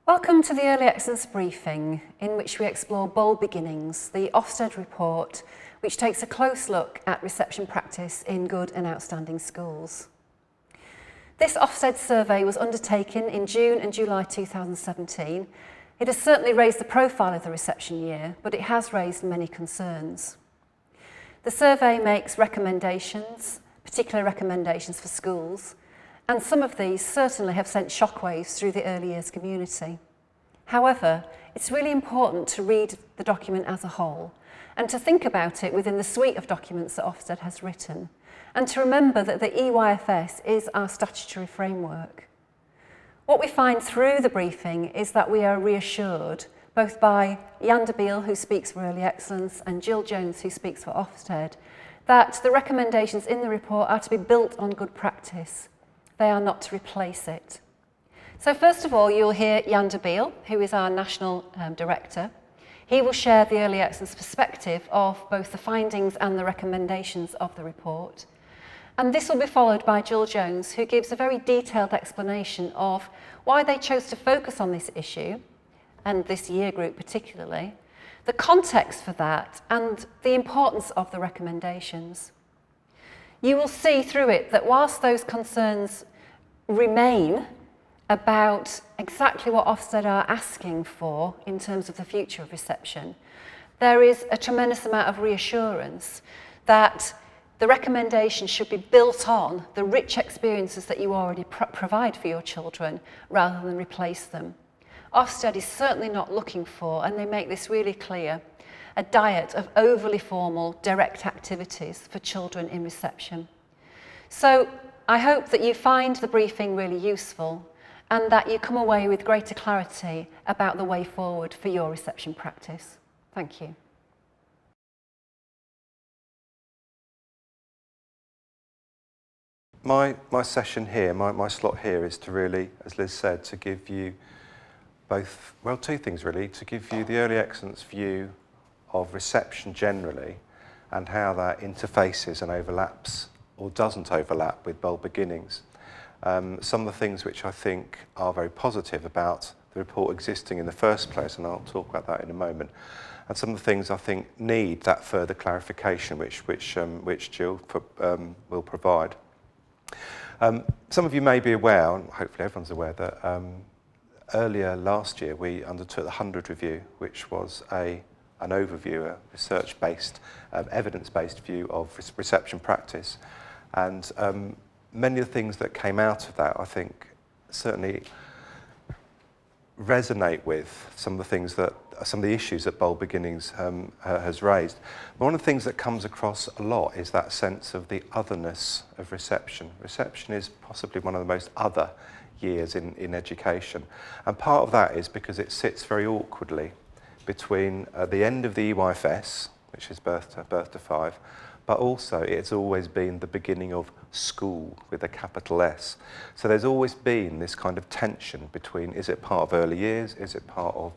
Welcome to the Early Excellence Briefing, in which we explore Bold Beginnings, the Ofsted report, which takes a close look at reception practice in good and outstanding schools. This Ofsted survey was undertaken in June and July 2017. It has certainly raised the profile of the reception year, but it has raised many concerns. The survey makes recommendations, particular recommendations for schools, and some of these certainly have sent shockwaves through the early years community. However, it's really important to read the document as a whole and to think about it within the suite of documents that Ofsted has written, and to remember that the EYFS is our statutory framework. What we find through the briefing is that we are reassured, both by Jan de Biel, who speaks for Early Excellence, and Jill Jones, who speaks for Ofsted, that the recommendations in the report are to be built on good practice. They are not to replace it. So first of all, you'll hear Jan de Biel, who is our National Director. He will share the Early Excellence perspective of both the findings and the recommendations of the report. And this will be followed by Jill Jones, who gives a very detailed explanation of why they chose to focus on this issue, and this year group particularly, the context for that, and the importance of the recommendations. You will see through it that whilst those concerns remain about exactly what Ofsted are asking for in terms of the future of reception, there is a tremendous amount of reassurance that the recommendations should be built on the rich experiences that you already provide for your children rather than replace them. Ofsted is certainly not looking for, and they make this really clear, a diet of overly formal, direct activities for children in reception. So I hope that you find the briefing really useful and that you come away with greater clarity about the way forward for your reception practice. Thank you. My session here, my slot here is to really, as Liz said, to give you both, well, two things really, to give you the Early Excellence view of reception generally and how that interfaces and overlaps or doesn't overlap with Bold Beginnings. Some of the things which I think are very positive about the report existing in the first place, and I'll talk about that in a moment, and some of the things I think need that further clarification which Jill will provide. Some of you may be aware, and hopefully everyone's aware, that earlier last year we undertook the 100 review, which was an overview, a research-based, evidence-based view of reception practice. And many of the things that came out of that, I think, certainly resonate with some of the things that, some of the issues that Bold Beginnings has raised. But one of the things that comes across a lot is that sense of the otherness of reception. Reception is possibly one of the most other years in education. And part of that is because it sits very awkwardly between the end of the EYFS, which is birth to 5, but also it's always been the beginning of school with a capital S. So there's always been this kind of tension between, is it part of early years, is it part of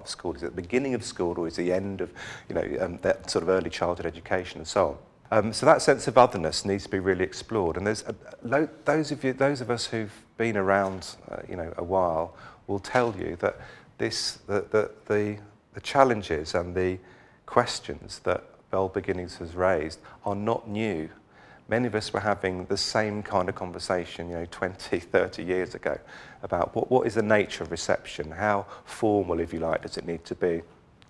school, is it the beginning of school, or is it the end of that sort of early childhood education and so on. So that sense of otherness needs to be really explored, and there's those of us who've been around a while will tell you that the challenges and the questions that Bold Beginnings has raised are not new. Many of us were having the same kind of conversation 20, 30 years ago about what is the nature of reception, how formal, if you like, does it need to be?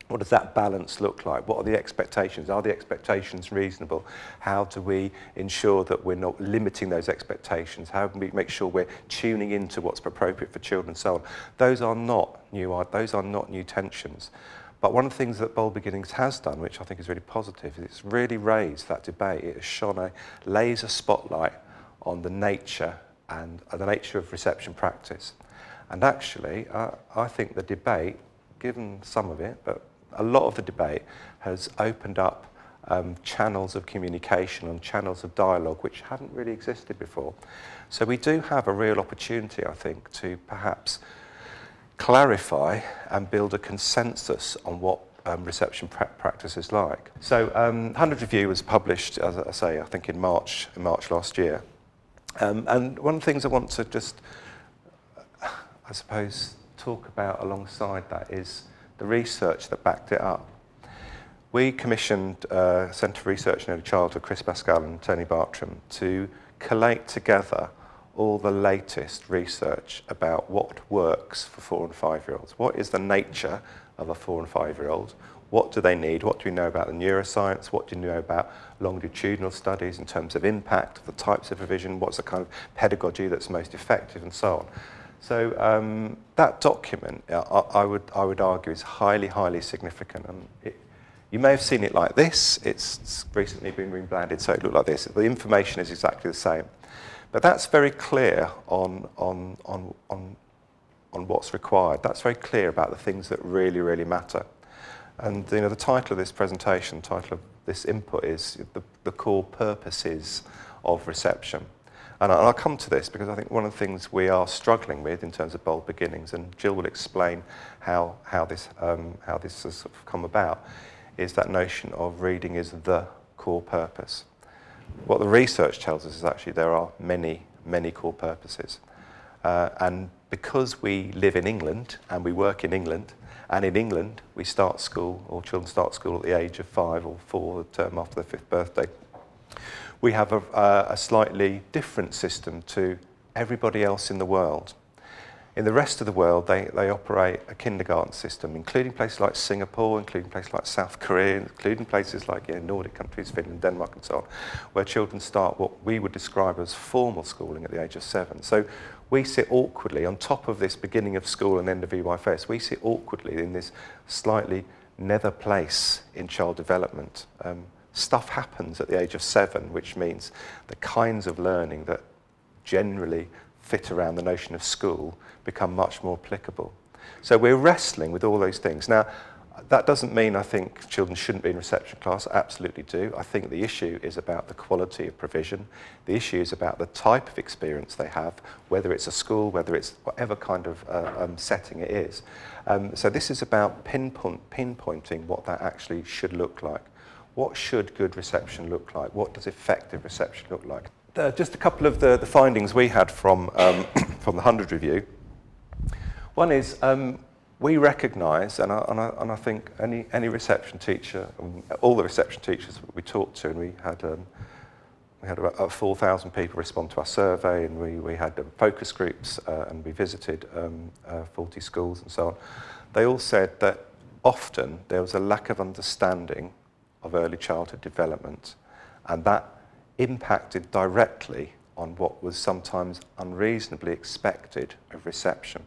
What does that balance look like? What are the expectations? Are the expectations reasonable? How do we ensure that we're not limiting those expectations? How can we make sure we're tuning into what's appropriate for children and so on? Those are not new tensions. But one of the things that Bold Beginnings has done, which I think is really positive, is it's really raised that debate. It has shone a laser spotlight on the nature of reception practice. And actually, I think the debate, given some of it, but a lot of the debate has opened up channels of communication and channels of dialogue which hadn't really existed before. So we do have a real opportunity, I think, to perhaps clarify and build a consensus on what reception practice is like. So 100 Review was published, as I say, I think in March last year. And one of the things I want to just, I suppose, talk about alongside that is the research that backed it up. We commissioned Centre for Research in Early Childhood, Chris Pascal and Tony Bartram, to collate together all the latest research about what works for 4 and 5-year-olds. What is the nature of a 4 and 5-year-old? What do they need? What do we know about the neuroscience? What do we know about longitudinal studies in terms of impact, the types of revision, what's the kind of pedagogy that's most effective, and so on. So that document, I would argue, is highly, highly significant. And you may have seen it like this. It's recently been rebranded, so it looked like this. The information is exactly the same. But that's very clear on what's required. That's very clear about the things that really, really matter. And the title of this presentation, title of this input is the core purposes of reception. And I'll come to this because I think one of the things we are struggling with in terms of Bold Beginnings, and Jill will explain how this has sort of come about, is that notion of reading is the core purpose. What the research tells us is actually there are many, many core purposes. And because we live in England and we work in England, and in England we start school, or children start school at the age of 5 or 4, the term after their 5th birthday, we have a slightly different system to everybody else in the world. In the rest of the world, they operate a kindergarten system, including places like Singapore, including places like South Korea, including places like Nordic countries, Finland, Denmark, and so on, where children start what we would describe as formal schooling at the age of 7. So we sit awkwardly on top of this beginning of school and end of EYFS. We sit awkwardly in this slightly nether place in child development. Stuff happens at the age of 7, which means the kinds of learning that generally fit around the notion of school become much more applicable. So we're wrestling with all those things. Now, that doesn't mean I think children shouldn't be in reception class. I absolutely do. I think the issue is about the quality of provision. The issue is about the type of experience they have, whether it's a school, whether it's whatever kind of setting it is. So this is about pinpointing what that actually should look like. What should good reception look like? What does effective reception look like? Just a couple of the findings we had from the 100 review. One is we recognise, and I think any reception teacher, all the reception teachers we talked to, and we had about 4,000 people respond to our survey, and we had focus groups, and we visited 40 schools and so on. They all said that often there was a lack of understanding of early childhood development, and that impacted directly on what was sometimes unreasonably expected of reception.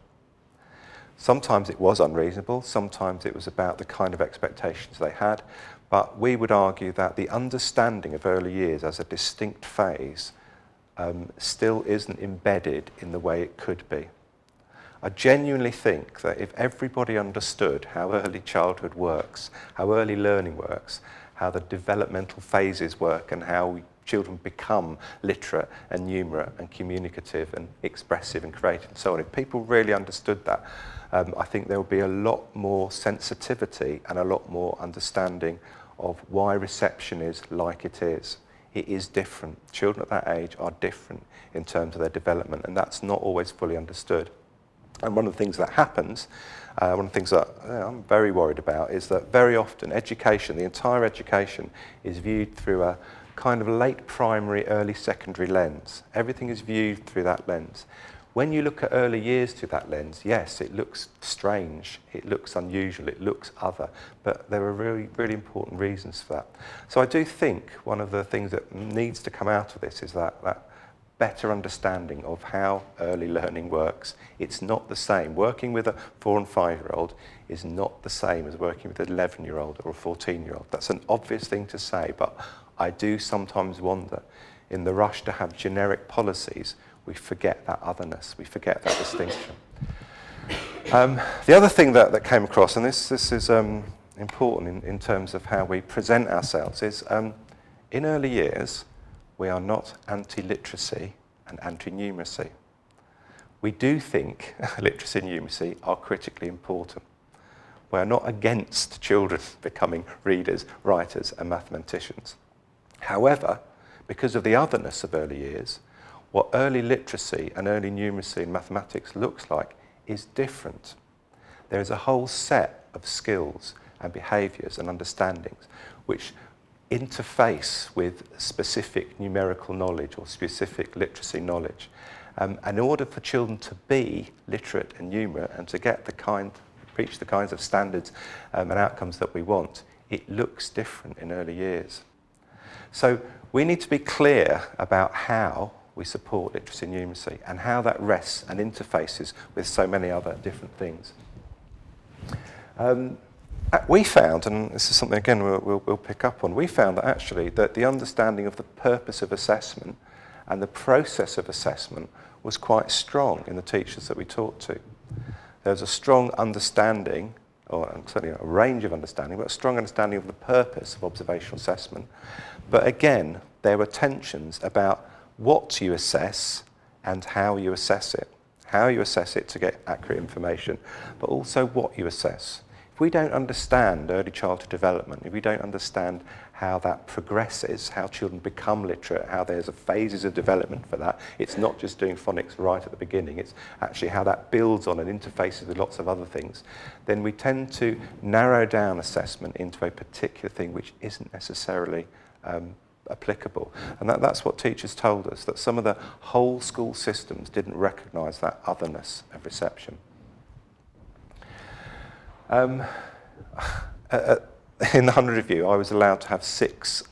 Sometimes it was unreasonable, sometimes it was about the kind of expectations they had, but we would argue that the understanding of early years as a distinct phase still isn't embedded in the way it could be. I genuinely think that if everybody understood how early childhood works, how early learning works, how the developmental phases work, and how children become literate and numerate and communicative and expressive and creative and so on, if people really understood that, I think there would be a lot more sensitivity and a lot more understanding of why reception is like it is. It is different. Children at that age are different in terms of their development, and that's not always fully understood. And one of the things that happens, one of the things that I'm very worried about, is that very often education, the entire education, is viewed through a kind of late primary, early secondary lens. Everything is viewed through that lens. When you look at early years through that lens, yes, it looks strange, it looks unusual, it looks other, but there are really, really important reasons for that. So I do think one of the things that needs to come out of this is that better understanding of how early learning works. It's not the same. Working with a 4 and 5-year-old is not the same as working with an 11-year-old or a 14-year-old. That's an obvious thing to say, but I do sometimes wonder, in the rush to have generic policies, we forget that otherness, we forget that distinction. The other thing that came across, and this is important in terms of how we present ourselves, is in early years, we are not anti-literacy and anti-numeracy. We do think literacy and numeracy are critically important. We are not against children becoming readers, writers, and mathematicians. However, because of the otherness of early years, what early literacy and early numeracy and mathematics looks like is different. there is a whole set of skills and behaviours and understandings which interface with specific numerical knowledge or specific literacy knowledge. And in order for children to be literate and numerate and to get reach the kinds of standards and outcomes that we want, it looks different in early years. So we need to be clear about how we support literacy and numeracy and how that rests and interfaces with so many other different things. We found, and this is something again we'll pick up on, we found that actually that the understanding of the purpose of assessment and the process of assessment was quite strong in the teachers that we talked to. There was a strong understanding, or certainly a range of understanding, but a strong understanding of the purpose of observational assessment. But again, there were tensions about what you assess and how you assess it. How you assess it to get accurate information, but also what you assess. If we don't understand early childhood development, if we don't understand how that progresses, how children become literate, how there's phases of development for that, it's not just doing phonics right at the beginning, it's actually how that builds on and interfaces with lots of other things, then we tend to narrow down assessment into a particular thing which isn't necessarily applicable. And that's what teachers told us, that some of the whole school systems didn't recognise that otherness of reception. In the 100 review, I was allowed to have six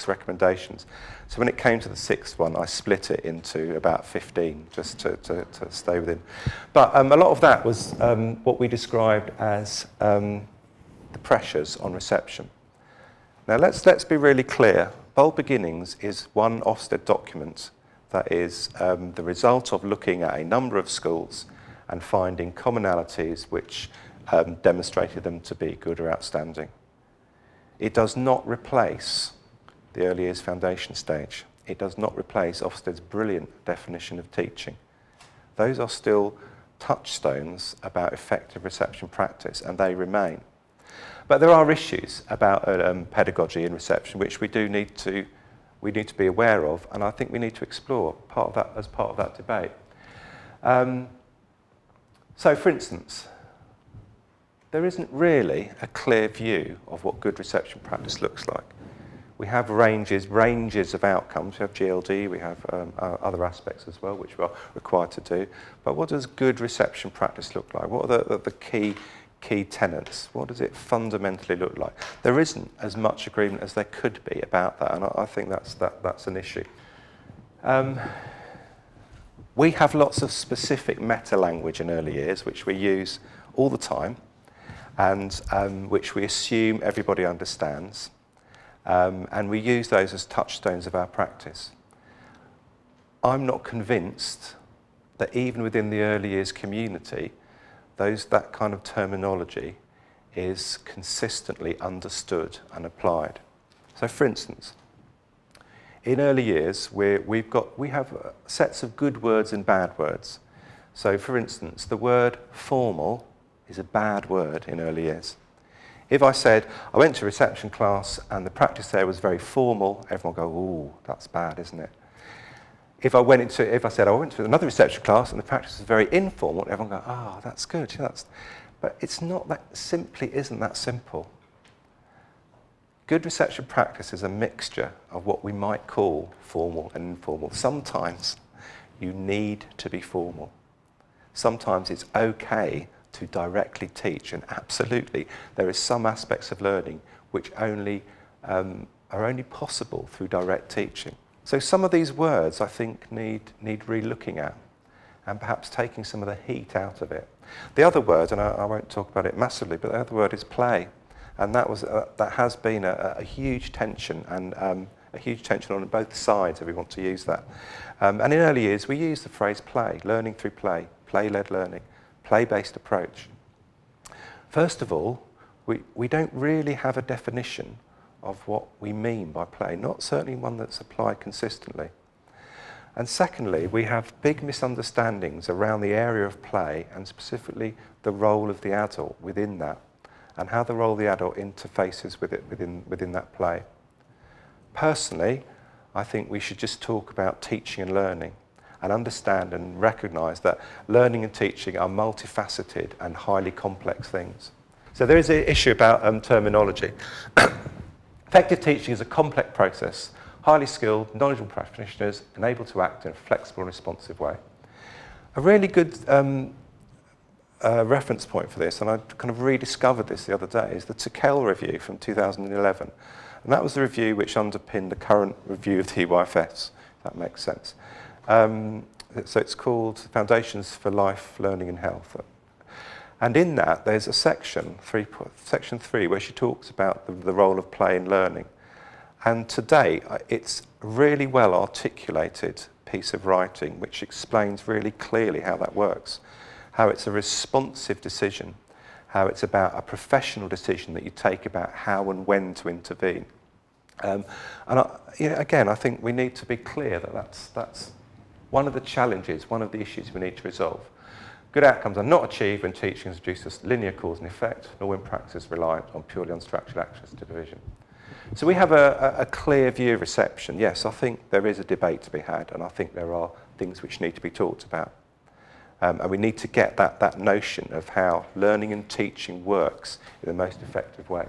recommendations. So when it came to the sixth one, I split it into about 15, just to stay within. But a lot of that was what we described as the pressures on reception. Now let's be really clear. Bold Beginnings is one Ofsted document that is the result of looking at a number of schools and finding commonalities which demonstrated them to be good or outstanding. It does not replace the early years foundation stage. It does not replace Ofsted's brilliant definition of teaching. Those are still touchstones about effective reception practice, and they remain. But there are issues about pedagogy and reception which we need to be aware of, and I think we need to explore as part of that debate. So, for instance, there isn't really a clear view of what good reception practice looks like. We have ranges of outcomes. We have GLD, we have other aspects as well, which we are required to do. But what does good reception practice look like? What are the key tenets? What does it fundamentally look like? There isn't as much agreement as there could be about that, and I think that's an issue. We have lots of specific meta-language in early years, which we use all the time, and which we assume everybody understands, and we use those as touchstones of our practice. I'm not convinced that even within the early years community, that kind of terminology is consistently understood and applied. So, for instance, in early years, we have sets of good words and bad words. So, for instance, the word formal is a bad word in early years. If I said, I went to reception class and the practice there was very formal, everyone would go, ooh, that's bad, isn't it? If I said I went to another reception class and the practice was very informal, everyone would go, that's good. But it's not that, simply isn't that simple. Good reception practice is a mixture of what we might call formal and informal. Sometimes you need to be formal. Sometimes it's okay to directly teach, and absolutely there is some aspects of learning which are only possible through direct teaching. So some of these words I think need re-looking at and perhaps taking some of the heat out of it. The other word, and I won't talk about it massively, but the other word is play, and that has been a huge tension, and a huge tension on both sides if we want to use that. And in early years we use the phrase play, learning through play, play-led learning, play-based approach. First of all, we don't really have a definition of what we mean by play, not certainly one that's applied consistently. And secondly, we have big misunderstandings around the area of play and specifically the role of the adult within that, and how the role of the adult interfaces with it within that play. Personally, I think we should just talk about teaching and learning. and understand and recognise that learning and teaching are multifaceted and highly complex things. So there is an issue about terminology. Effective teaching is a complex process, highly skilled, knowledgeable practitioners able to act in a flexible and responsive way. A really good reference point for this, and I kind of rediscovered this the other day, is the Tickell review from 2011. And that was the review which underpinned the current review of the EYFS, if that makes sense. So it's called Foundations for Life, Learning and Health. And in that, there's a section 3, where she talks about the role of play in learning. And today, it's a really well articulated piece of writing which explains really clearly how that works, how it's a responsive decision, how it's about a professional decision that you take about how and when to intervene. Again, I think we need to be clear that that's one of the challenges, one of the issues we need to resolve. Good outcomes are not achieved when teaching introduces linear cause and effect, nor when practice is reliant on purely unstructured access to division. So we have a clear view of reception. Yes, I think there is a debate to be had, and I think there are things which need to be talked about. And we need to get that notion of how learning and teaching works in the most effective way.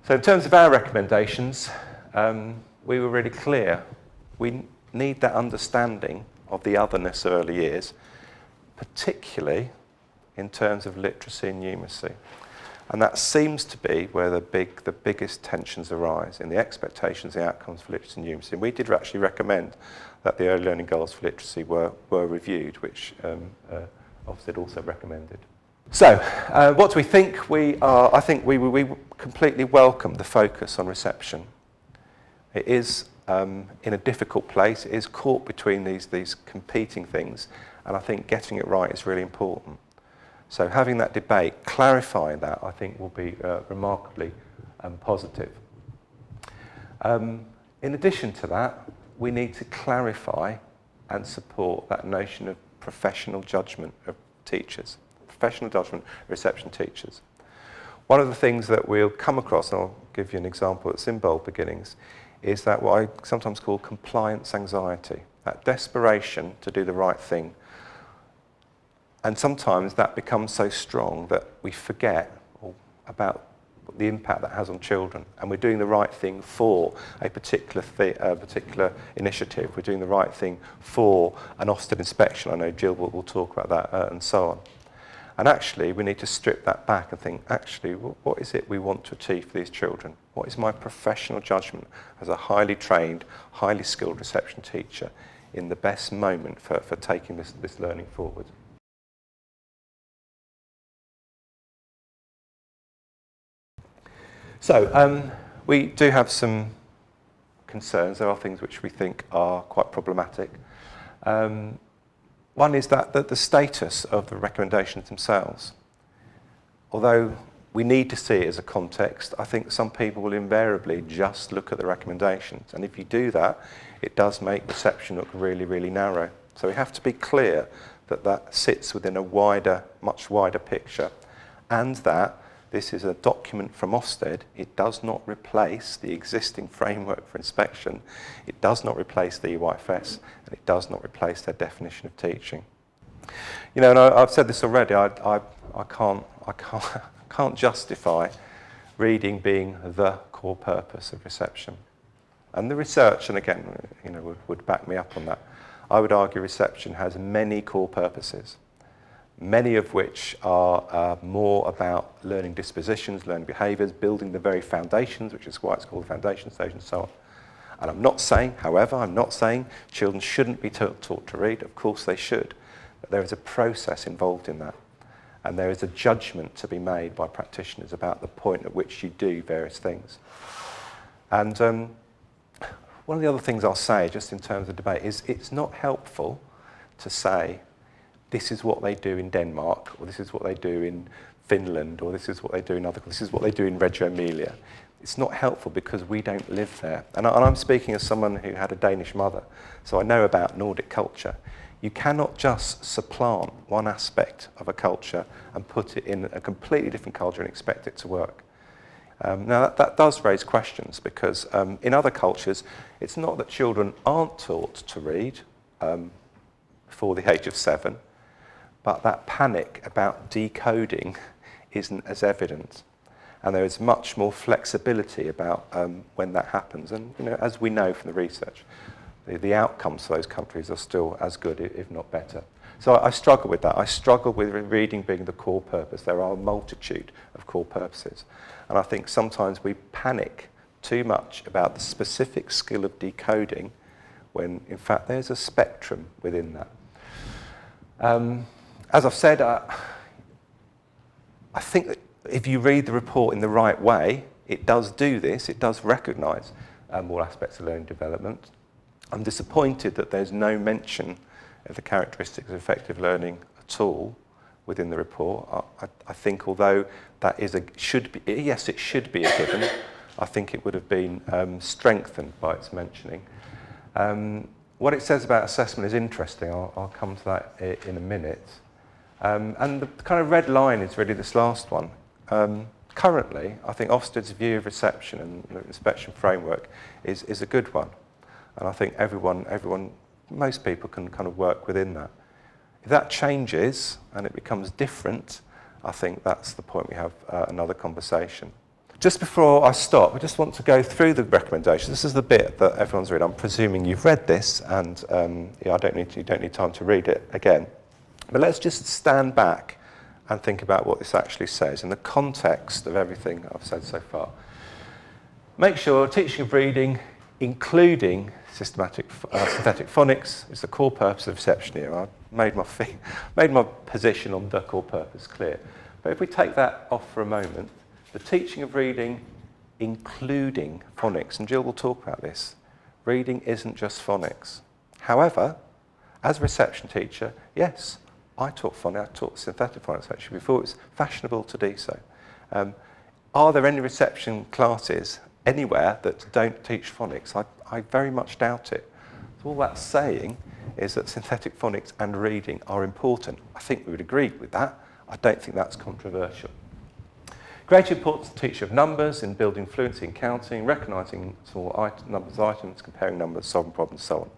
So in terms of our recommendations, we were really clear. We need that understanding of the otherness of early years, particularly in terms of literacy and numeracy. And that seems to be where the biggest tensions arise, in the expectations and outcomes for literacy and numeracy. And we did actually recommend that the early learning goals for literacy were reviewed, which Ofsted also recommended. So, what do we think? I think we completely welcome the focus on reception. It is in a difficult place. It is caught between these competing things, and I think getting it right is really important. So having that debate, clarifying that, I think will be remarkably positive. In addition to that, we need to clarify and support that notion of professional judgment of teachers, professional judgment of reception teachers. One of the things that we'll come across, and I'll give you an example that's in Bold Beginnings, is that what I sometimes call compliance anxiety, that desperation to do the right thing. And sometimes that becomes so strong that we forget about the impact that has on children. And we're doing the right thing for a particular initiative. We're doing the right thing for an Ofsted inspection. I know Jill will talk about that and so on. And actually, we need to strip that back and think, actually, what is it we want to achieve for these children? What is my professional judgment as a highly trained, highly skilled reception teacher in the best moment for taking this learning forward? So we do have some concerns. There are things which we think are quite problematic. One is that the status of the recommendations themselves. Although we need to see it as a context, I think some people will invariably just look at the recommendations. And if you do that, it does make reception look really, really narrow. So we have to be clear that that sits within a much wider picture, and that this is a document from Ofsted. It does not replace the existing framework for inspection. It does not replace the EYFS, and it does not replace their definition of teaching. You know, and I've said this already. I can't justify reading being the core purpose of reception. And the research, and again, you know, would back me up on that. I would argue reception has many core purposes, many of which are more about learning dispositions, learning behaviours, building the very foundations, which is why it's called the foundation stage and so on. And I'm not saying, however, I'm not saying children shouldn't be taught to read. Of course they should. But there is a process involved in that. And there is a judgment to be made by practitioners about the point at which you do various things. And one of the other things I'll say, just in terms of debate, is it's not helpful to say, this is what they do in Denmark, or this is what they do in Finland, or this is what they do in this is what they do in Reggio Emilia. It's not helpful because we don't live there. And I'm speaking as someone who had a Danish mother, so I know about Nordic culture. You cannot just supplant one aspect of a culture and put it in a completely different culture and expect it to work. Now that does raise questions, because in other cultures, it's not that children aren't taught to read. before the age of 7, but that panic about decoding isn't as evident. And there is much more flexibility about when that happens. And as we know from the research, the outcomes for those countries are still as good, if not better. So I struggle with that. I struggle with reading being the core purpose. There are a multitude of core purposes. And I think sometimes we panic too much about the specific skill of decoding when, in fact, there's a spectrum within that. As I've said, I think that if you read the report in the right way, it does do this. It does recognise all aspects of learning development. I'm disappointed that there's no mention of the characteristics of effective learning at all within the report. I think although that is it should be a given, I think it would have been strengthened by its mentioning. What it says about assessment is interesting. I'll come to that in a minute. And the kind of red line is really this last one. Currently, I think Ofsted's view of reception and the inspection framework is a good one. And I think most people can kind of work within that. If that changes and it becomes different, I think that's the point we have another conversation. Just before I stop, I just want to go through the recommendations. This is the bit that everyone's read. I'm presuming you've read this, and you don't need time to read it again. But let's just stand back and think about what this actually says in the context of everything I've said so far. Make sure teaching of reading, including synthetic phonics, is the core purpose of reception here. I've made my position on the core purpose clear. But if we take that off for a moment, the teaching of reading, including phonics, and Jill will talk about this, reading isn't just phonics. However, as a reception teacher, yes, I taught phonics, I taught synthetic phonics actually before it was fashionable to do so. Are there any reception classes anywhere that don't teach phonics? I very much doubt it. So all that's saying is that synthetic phonics and reading are important. I think we would agree with that. I don't think that's controversial. Greater importance to teacher of numbers in building fluency in counting, recognising small numbers of items, comparing numbers, solving problems, so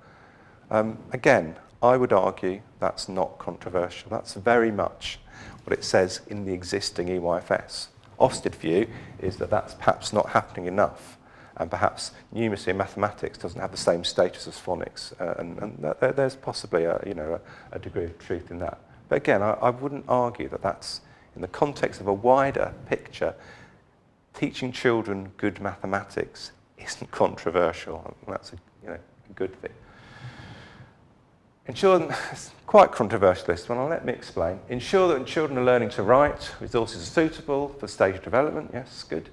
on. Again, I would argue that's not controversial. That's very much what it says in the existing EYFS. Ofsted's view is that that's perhaps not happening enough, and perhaps numeracy and mathematics doesn't have the same status as phonics, and there's possibly a degree of truth in that. But again, I wouldn't argue that that's, in the context of a wider picture, teaching children good mathematics isn't controversial. That's a good thing. Ensure, it's quite controversial this one, let me explain. Ensure that when children are learning to write, resources are suitable for the stage of development, yes, good.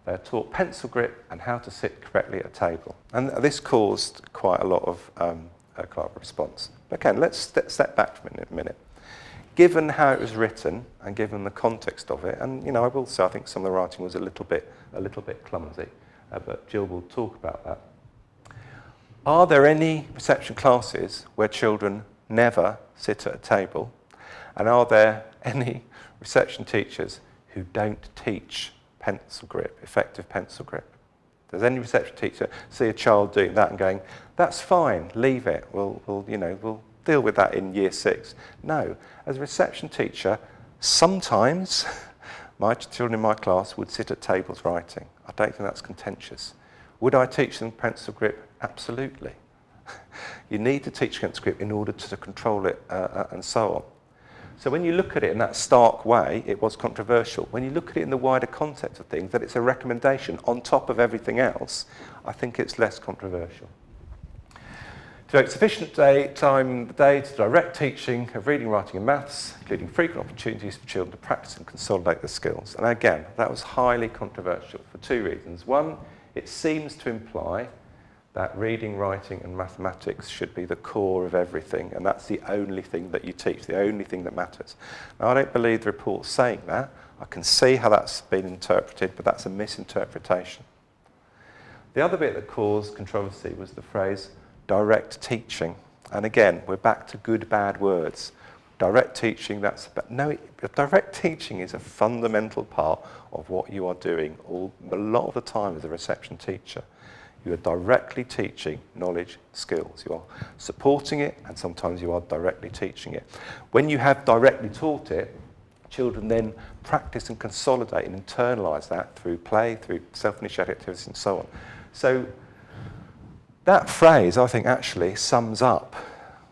They're taught pencil grip and how to sit correctly at a table. And this caused quite a lot of response. But again, let's step back for a minute. Given how it was written and given the context of it, and I will say I think some of the writing was a little bit clumsy, but Jill will talk about that. Are there any reception classes where children never sit at a table? And are there any reception teachers who don't teach pencil grip, effective pencil grip? Does any reception teacher see a child doing that and going, that's fine, leave it, we'll deal with that in year 6? No. As a reception teacher, sometimes my children in my class would sit at tables writing. I don't think that's contentious. Would I teach them pencil grip? Absolutely. You need to teach pencil grip in order to control it and so on. So when you look at it in that stark way, it was controversial. When you look at it in the wider context of things, that it's a recommendation on top of everything else, I think it's less controversial. To devote sufficient time in the day to direct teaching of reading, writing and maths, including frequent opportunities for children to practice and consolidate their skills. And again, that was highly controversial for 2 reasons. One, it seems to imply that reading, writing and mathematics should be the core of everything, and that's the only thing that you teach, the only thing that matters. Now, I don't believe the report's saying that. I can see how that's been interpreted, but that's a misinterpretation. The other bit that caused controversy was the phrase direct teaching. And again, we're back to good, bad words. Direct teaching, direct teaching is a fundamental part of what you are doing a lot of the time as a reception teacher. You are directly teaching knowledge, skills. You are supporting it, and sometimes you are directly teaching it. When you have directly taught it, children then practice and consolidate and internalise that through play, through self-initiated activities and so on. So that phrase, I think, actually sums up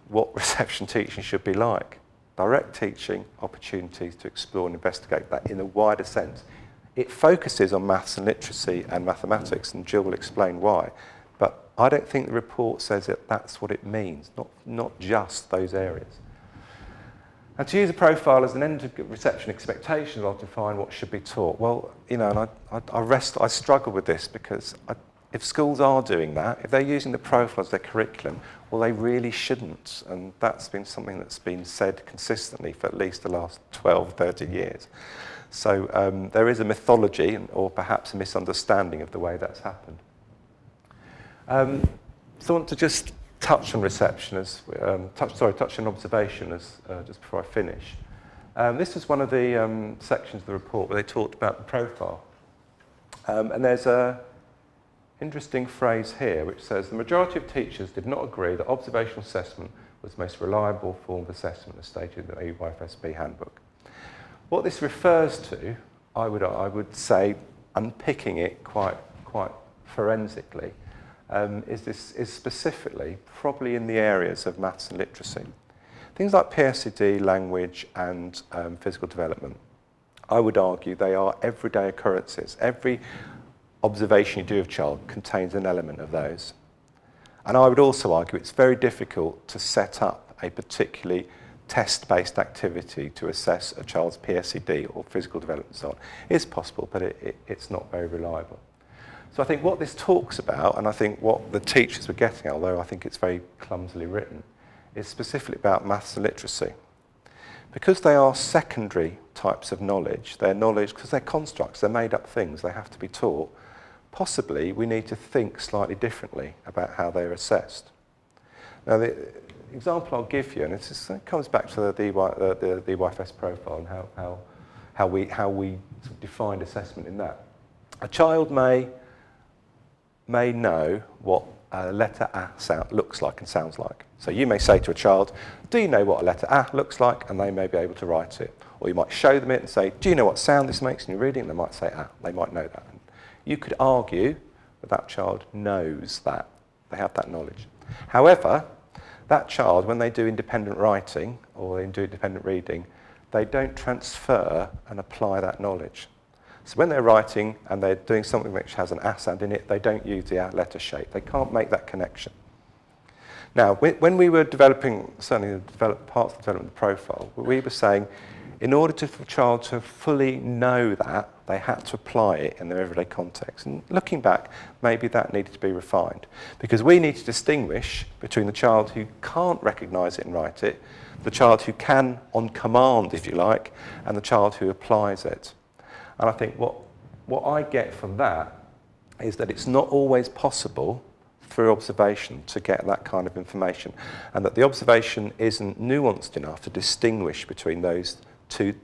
what reception teaching should be like. Direct teaching, opportunities to explore and investigate that in a wider sense. It focuses on maths and literacy and mathematics, and Jill will explain why. But I don't think the report says that that's what it means, not just those areas. And to use a profile as an end of reception expectation, I'll define what should be taught. Well, you know, and I struggle with this because if schools are doing that, if they're using the profile as their curriculum, well, they really shouldn't. And that's been something that's been said consistently for at least the last 12, 30 years. So there is a mythology or perhaps a misunderstanding of the way that's happened. So I want to just touch on reception as, touch on observation as, just before I finish. This was one of the sections of the report where they talked about the profile. And there's an interesting phrase here which says, the majority of teachers did not agree that observational assessment was the most reliable form of assessment as stated in the EYFSB handbook. What this refers to, I would say, unpicking it quite forensically, is specifically probably in the areas of maths and literacy. Things like PSCD, language and physical development. I would argue they are everyday occurrences. Every observation you do of a child contains an element of those. And I would also argue it's very difficult to set up a particularly test-based activity to assess a child's PSCD or physical development and so on. It's possible, but it's not very reliable. So I think what this talks about, and I think what the teachers were getting at, although I think it's very clumsily written, is specifically about maths and literacy. Because they are secondary types of knowledge, they're knowledge, because they're constructs, they're made up things, they have to be taught, possibly we need to think slightly differently about how they're assessed. Now, the example I'll give you, and it comes back to the EYFS profile and how we sort of defined assessment in that. A child may know what a letter A looks like and sounds like. So you may say to a child, do you know what a letter A looks like? And they may be able to write it. Or you might show them it and say, do you know what sound this makes? And you're reading, and they might say A. They might know that. And you could argue that that child knows that. They have that knowledge. However, that child, when they do independent writing or they do independent reading, they don't transfer and apply that knowledge. So when they're writing and they're doing something which has an A sound in it, they don't use the A letter shape. They can't make that connection. Now, when we were developing, certainly the parts of the development of the profile, we were saying, in order for a child to fully know that, they had to apply it in their everyday context. And looking back, maybe that needed to be refined. Because we need to distinguish between the child who can't recognise it and write it, the child who can on command, if you like, and the child who applies it. And I think what I get from that is that it's not always possible through observation to get that kind of information, and that the observation isn't nuanced enough to distinguish between those two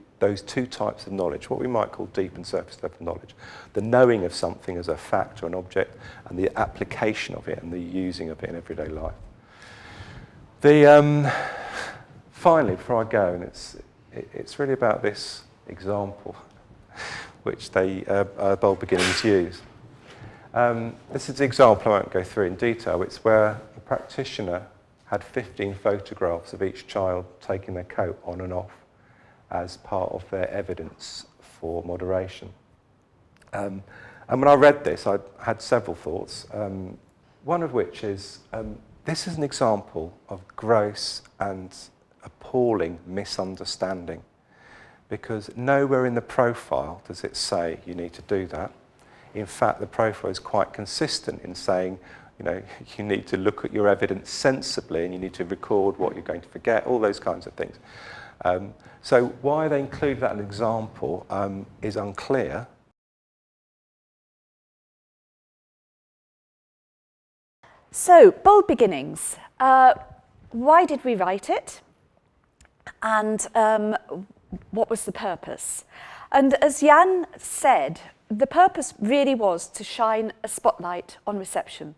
types of knowledge, what we might call deep and surface level knowledge. The knowing of something as a fact or an object, and the application of it and the using of it in everyday life. Finally, before I go, and it's really about this example which Bold Beginnings use. This is the example I won't go through in detail. It's where a practitioner had 15 photographs of each child taking their coat on and off as part of their evidence for moderation. And when I read this, I had several thoughts, one of which is, this is an example of gross and appalling misunderstanding, because nowhere in the profile does it say you need to do that. In fact, the profile is quite consistent in saying, you know, you need to look at your evidence sensibly and you need to record what you're going to forget, all those kinds of things. So why they include that as an example is unclear. So, Bold Beginnings. Why did we write it? And what was the purpose? And as Jan said, the purpose really was to shine a spotlight on reception,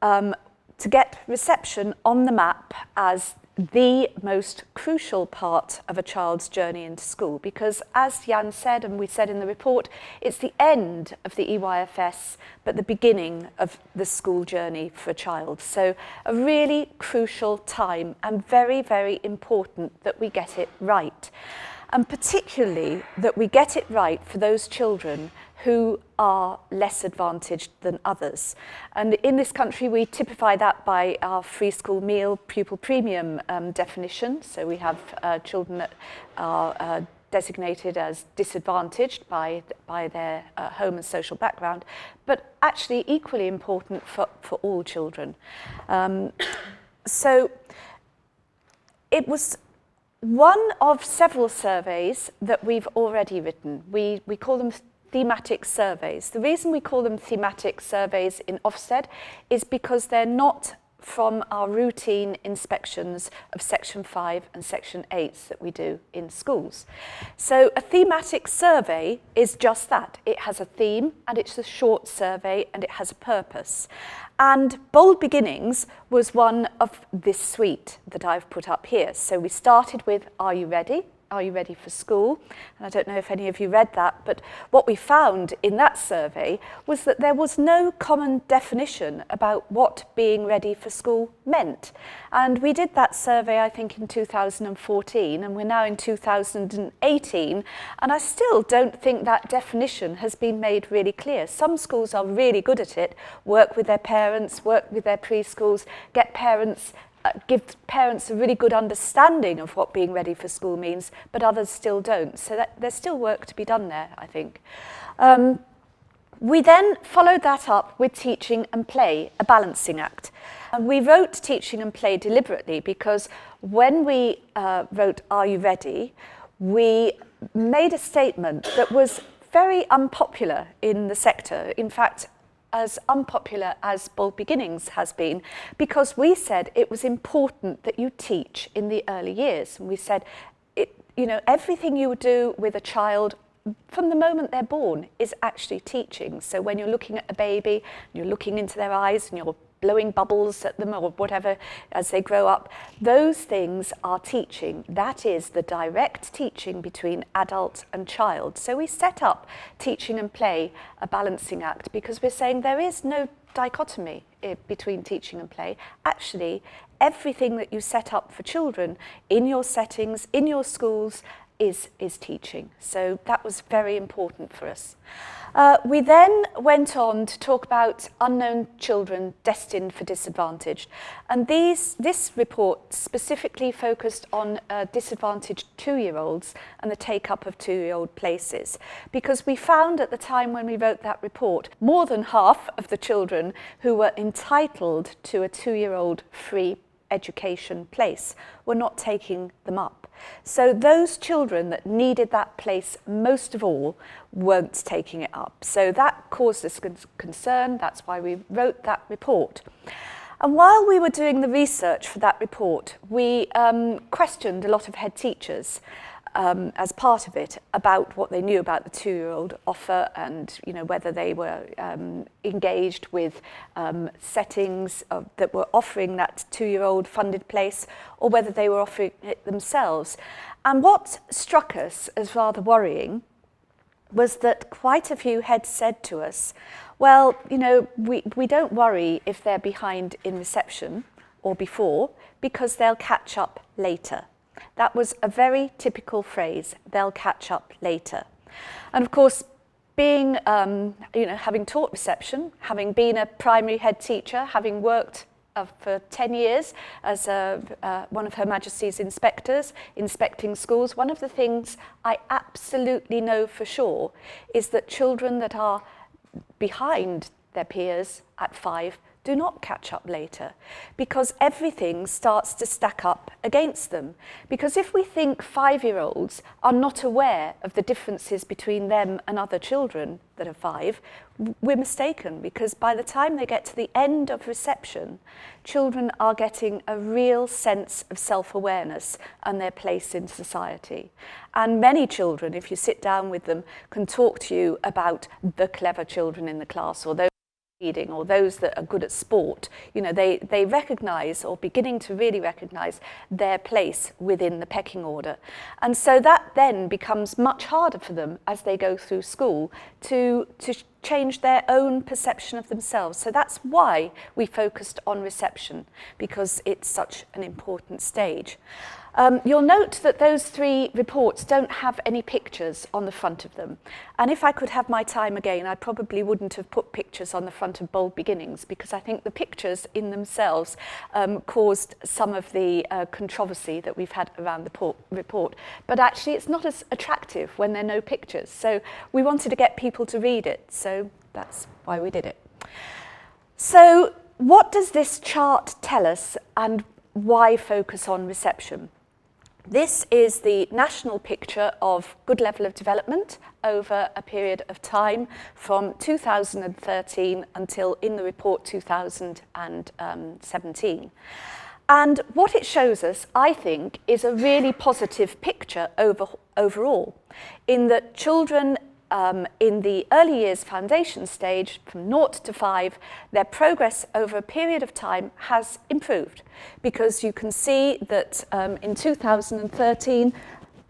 to get reception on the map as the most crucial part of a child's journey into school, because as Jan said, and we said in the report, it's the end of the EYFS, but the beginning of the school journey for a child. So a really crucial time, and very, very important that we get it right. And particularly that we get it right for those children who are less advantaged than others. And in this country, we typify that by our free school meal pupil premium definition. So we have children that are designated as disadvantaged by their home and social background, but actually equally important for all children. So it was one of several surveys that we've already written. We call them thematic surveys. The reason we call them thematic surveys in Ofsted is because they're not from our routine inspections of Section 5 and Section 8 that we do in schools. So a thematic survey is just that. It has a theme, and it's a short survey, and it has a purpose. And Bold Beginnings was one of this suite that I've put up here. So we started with, are you ready? Are you ready for school? And I don't know if any of you read that, but what we found in that survey was that there was no common definition about what being ready for school meant. And we did that survey, I think, in 2014, and we're now in 2018, and I still don't think that definition has been made really clear. Some schools are really good at it, work with their parents, work with their preschools, give parents a really good understanding of what being ready for school means, but others still don't. So there's still work to be done there, I think. We then followed that up with teaching and play, a balancing act. And we wrote teaching and play deliberately because when we wrote Are You Ready?, we made a statement that was very unpopular in the sector. In fact, as unpopular as Bold Beginnings has been, because we said it was important that you teach in the early years. And we said, everything you do with a child from the moment they're born is actually teaching. So when you're looking at a baby, you're looking into their eyes and you're blowing bubbles at them or whatever as they grow up, those things are teaching. That is the direct teaching between adult and child. So we set up teaching and play, a balancing act, because we're saying there is no dichotomy between teaching and play. Actually, everything that you set up for children in your settings, in your schools, is teaching. So that was very important for us. We then went on to talk about unknown children destined for disadvantage. And this report specifically focused on disadvantaged 2-year-olds and the take-up of 2-year-old places. Because we found at the time when we wrote that report, more than half of the children who were entitled to a 2-year-old free education place were not taking them up. So those children that needed that place most of all weren't taking it up. So that caused us concern. That's why we wrote that report. And while we were doing the research for that report, we questioned a lot of head teachers as part of it about what they knew about the 2-year-old offer and whether they were engaged with settings that were offering that 2-year-old funded place or whether they were offering it themselves. And what struck us as rather worrying was that quite a few heads said to us, well, we don't worry if they're behind in reception or before because they'll catch up later. That was a very typical phrase, they'll catch up later. And of course, being, having taught reception, having been a primary head teacher, having worked for 10 years as one of Her Majesty's inspectors, inspecting schools, one of the things I absolutely know for sure is that children that are behind their peers at 5 do not catch up later, because everything starts to stack up against them. Because if we think 5-year-olds are not aware of the differences between them and other children that are 5, we're mistaken, because by the time they get to the end of reception, children are getting a real sense of self-awareness and their place in society. And many children, if you sit down with them, can talk to you about the clever children in the class, or those reading, or those that are good at sport. You know, they recognise, or beginning to really recognise, their place within the pecking order. And so that then becomes much harder for them as they go through school to change their own perception of themselves. So that's why we focused on reception, because it's such an important stage. You'll note that those 3 reports don't have any pictures on the front of them. And if I could have my time again, I probably wouldn't have put pictures on the front of Bold Beginnings, because I think the pictures in themselves caused some of the controversy that we've had around the report. But actually, it's not as attractive when there are no pictures. So we wanted to get people to read it. So that's why we did it. So what does this chart tell us, and why focus on reception? This is the national picture of good level of development over a period of time from 2013 until, in the report, 2017. And what it shows us, I think, is a really positive picture overall, in that children in the early years foundation stage, from 0 to 5, their progress over a period of time has improved, because you can see that in 2013,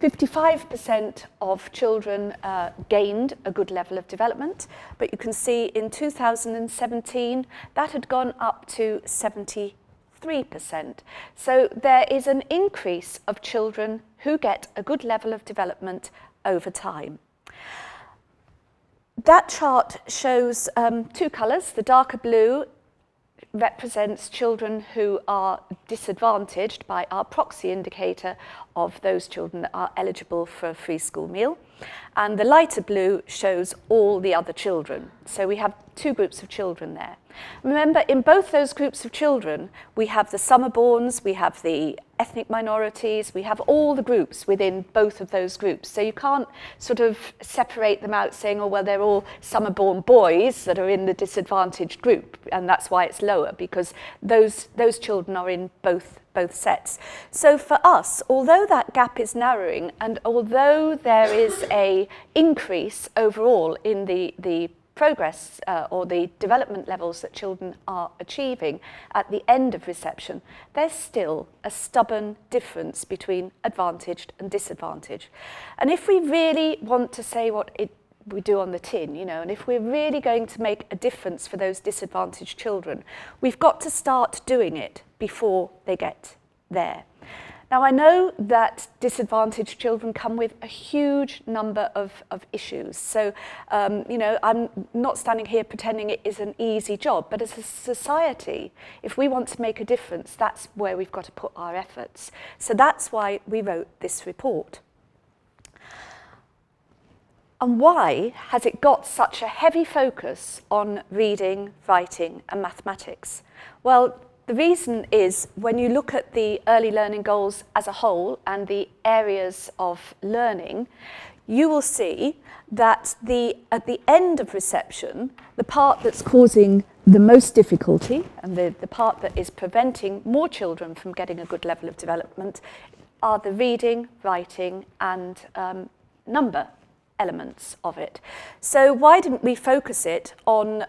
55% of children gained a good level of development, but you can see in 2017 that had gone up to 73%. So there is an increase of children who get a good level of development over time. That chart shows 2 colours. The darker blue represents children who are disadvantaged by our proxy indicator of those children that are eligible for a free school meal. And the lighter blue shows all the other children. So we have 2 groups of children there. Remember, in both those groups of children, we have the summer-borns, we have the ethnic minorities, we have all the groups within both of those groups. So you can't sort of separate them out saying, oh, well, they're all summer-born boys that are in the disadvantaged group, and that's why it's lower, because those children are in both sets. So for us, although that gap is narrowing, and although there is a increase overall in the progress or the development levels that children are achieving at the end of reception, there's still a stubborn difference between advantaged and disadvantaged. And if we really want to say what we do on the tin, you know, and if we're really going to make a difference for those disadvantaged children, we've got to start doing it before they get there. Now, I know that disadvantaged children come with a huge number of issues. So, you know, I'm not standing here pretending it is an easy job, but as a society, if we want to make a difference, that's where we've got to put our efforts. So that's why we wrote this report. And why has it got such a heavy focus on reading, writing, and mathematics? Well, the reason is, when you look at the early learning goals as a whole and the areas of learning, you will see that at the end of reception, the part that's causing the most difficulty and the part that is preventing more children from getting a good level of development are the reading, writing, and number elements of it. So why didn't we focus it on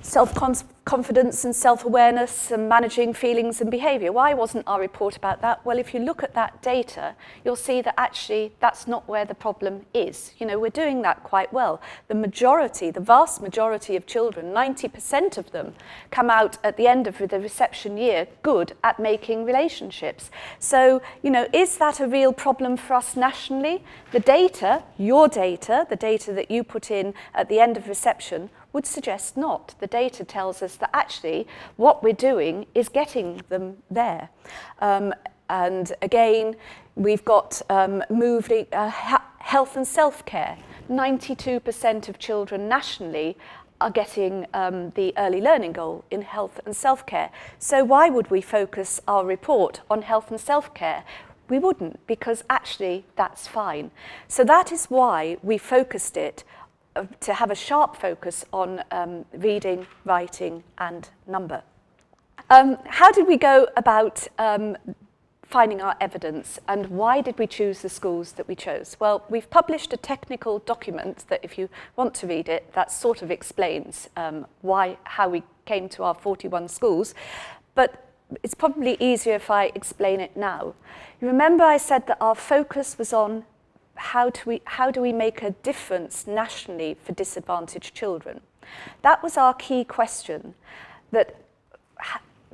self-confidence and self-awareness and managing feelings and behaviour? Why wasn't our report about that? Well, if you look at that data, you'll see that actually that's not where the problem is. You know, we're doing that quite well. The vast majority of children, 90% of them, come out at the end of the reception year good at making relationships. So, you know, is that a real problem for us nationally? The data, your data, the data that you put in at the end of reception, would suggest not. The data tells us that actually what we're doing is getting them there. And again, we've got health and self-care. 92% of children nationally are getting the early learning goal in health and self-care. So why would we focus our report on health and self-care? We wouldn't, because actually that's fine. So that is why we focused it to have a sharp focus on reading, writing and number. How did we go about finding our evidence, and why did we choose the schools that we chose? Well, we've published a technical document that if you want to read it, that sort of explains how we came to our 41 schools, but it's probably easier if I explain it now. You remember I said that our focus was on how do we make a difference nationally for disadvantaged children? That was our key question, that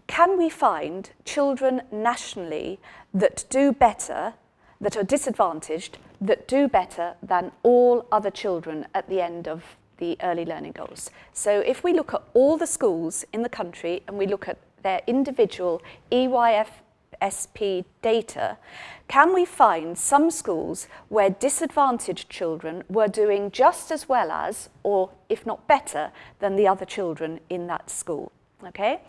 can we find children nationally that do better, that are disadvantaged, that do better than all other children at the end of the early learning goals? So if we look at all the schools in the country and we look at their individual EYFSP data, can we find some schools where disadvantaged children were doing just as well as, or if not better, than the other children in that school? Okay?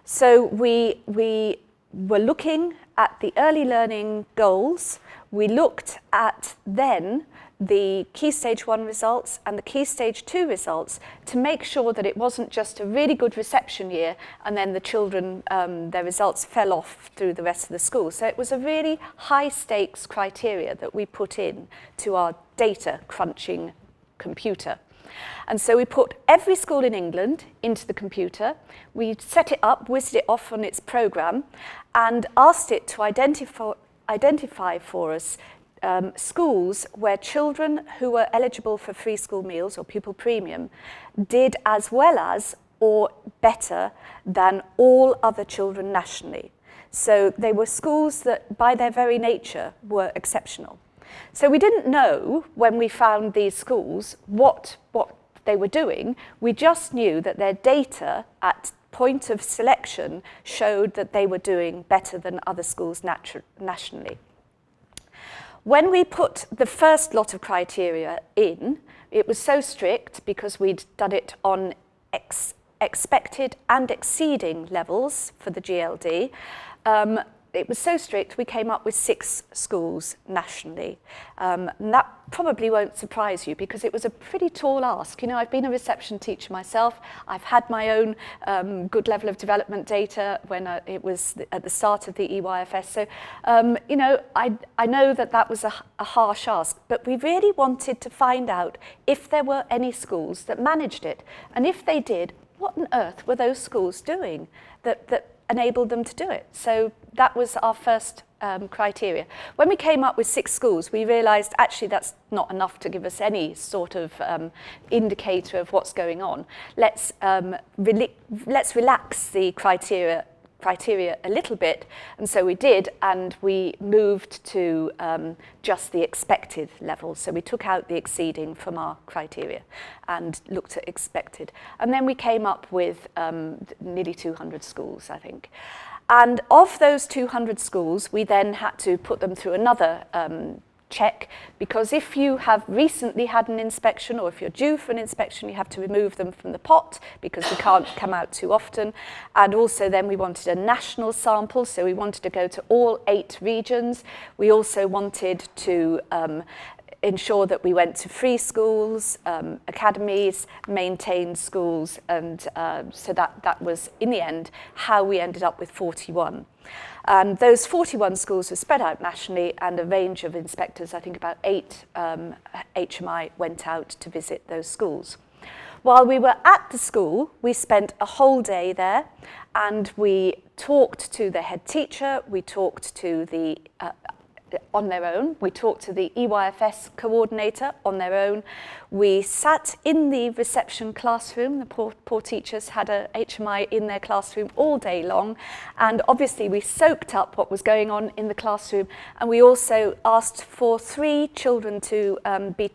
So we were looking at the early learning goals. We looked at then the Key Stage 1 results and the Key Stage 2 results to make sure that it wasn't just a really good reception year and then the children, their results fell off through the rest of the school. So it was a really high stakes criteria that we put in to our data crunching computer. And so we put every school in England into the computer, we set it up, whizzed it off on its programme, and asked it to identify for us schools where children who were eligible for free school meals or pupil premium did as well as or better than all other children nationally. So they were schools that by their very nature were exceptional. So we didn't know when we found these schools what they were doing. We just knew that their data at point of selection showed that they were doing better than other schools nationally. When we put the first lot of criteria in, it was so strict because we'd done it on expected and exceeding levels for the GLD. It was so strict, we came up with 6 schools nationally. And that probably won't surprise you because it was a pretty tall ask. You know, I've been a reception teacher myself. I've had my own good level of development data when it was at the start of the EYFS. So, you know, I know that that was a harsh ask, but we really wanted to find out if there were any schools that managed it. And if they did, what on earth were those schools doing that enabled them to do it? So that was our first criteria. When we came up with 6 schools, we realised actually that's not enough to give us any sort of indicator of what's going on. Let's relax the criteria a little bit, and so we did, and we moved to just the expected level. So we took out the exceeding from our criteria and looked at expected. And then we came up with nearly 200 schools, I think. And of those 200 schools, we then had to put them through another check, because if you have recently had an inspection or if you're due for an inspection, you have to remove them from the pot because they can't come out too often. And also then we wanted a national sample, so we wanted to go to all 8 regions. We also wanted to ensure that we went to free schools, academies, maintained schools, and so that was, in the end, how we ended up with 41. And those 41 schools were spread out nationally, and a range of inspectors, I think about 8 HMI, went out to visit those schools. While we were at the school, we spent a whole day there, and we talked to the head teacher, we talked to the on their own. We talked to the EYFS coordinator on their own. We sat in the reception classroom. The poor teachers had a HMI in their classroom all day long. And obviously we soaked up what was going on in the classroom. And we also asked for 3 children to be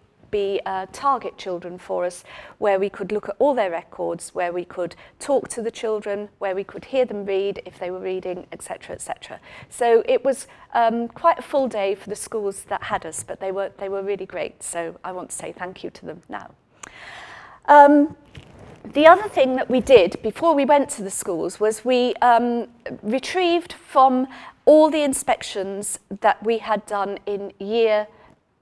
target children for us, where we could look at all their records, where we could talk to the children, where we could hear them read if they were reading, etc., etc. So it was quite a full day for the schools that had us, but they were really great. So I want to say thank you to them now. The other thing that we did before we went to the schools was we retrieved from all the inspections that we had done in the year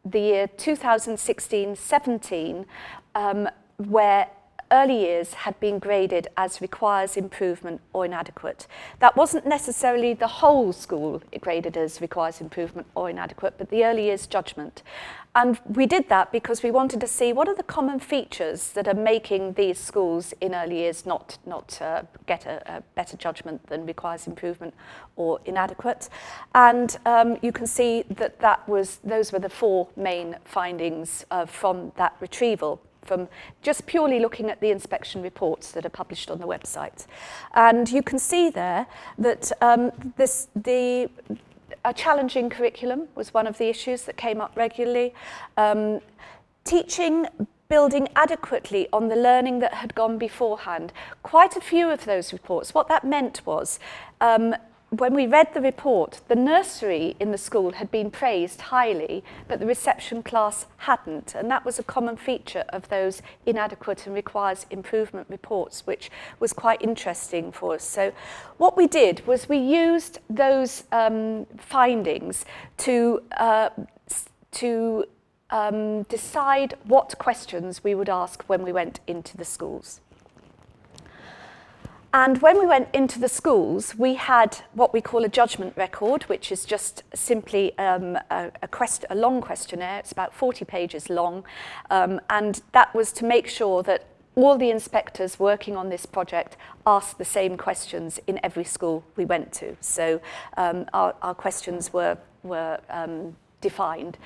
2016-17, where early years had been graded as requires improvement or inadequate. That wasn't necessarily the whole school graded as requires improvement or inadequate, but the early years judgment. And we did that because we wanted to see what are the common features that are making these schools in early years not get a better judgment than requires improvement or inadequate. And you can see that those were the 4 main findings from that retrieval, from just purely looking at the inspection reports that are published on the website. And you can see there that a challenging curriculum was one of the issues that came up regularly. Teaching building adequately on the learning that had gone beforehand. Quite a few of those reports, what that meant was, when we read the report, the nursery in the school had been praised highly, but the reception class hadn't. And that was a common feature of those inadequate and requires improvement reports, which was quite interesting for us. So what we did was we used those findings to decide what questions we would ask when we went into the schools. And when we went into the schools, we had what we call a judgment record, which is just simply a long questionnaire. It's about 40 pages long. And that was to make sure that all the inspectors working on this project asked the same questions in every school we went to. So our questions were defined.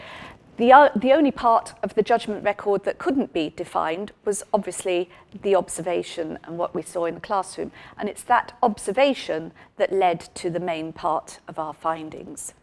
The only part of the judgment record that couldn't be defined was obviously the observation and what we saw in the classroom. And it's that observation that led to the main part of our findings.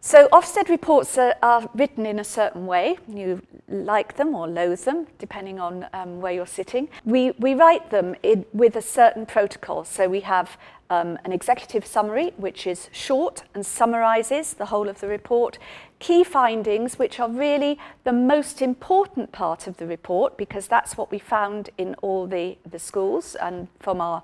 So Ofsted reports are written in a certain way. You like them or loathe them, depending on where you're sitting. We write them with a certain protocol. So we have an executive summary, which is short and summarises the whole of the report. Key findings, which are really the most important part of the report, because that's what we found in all the schools and from our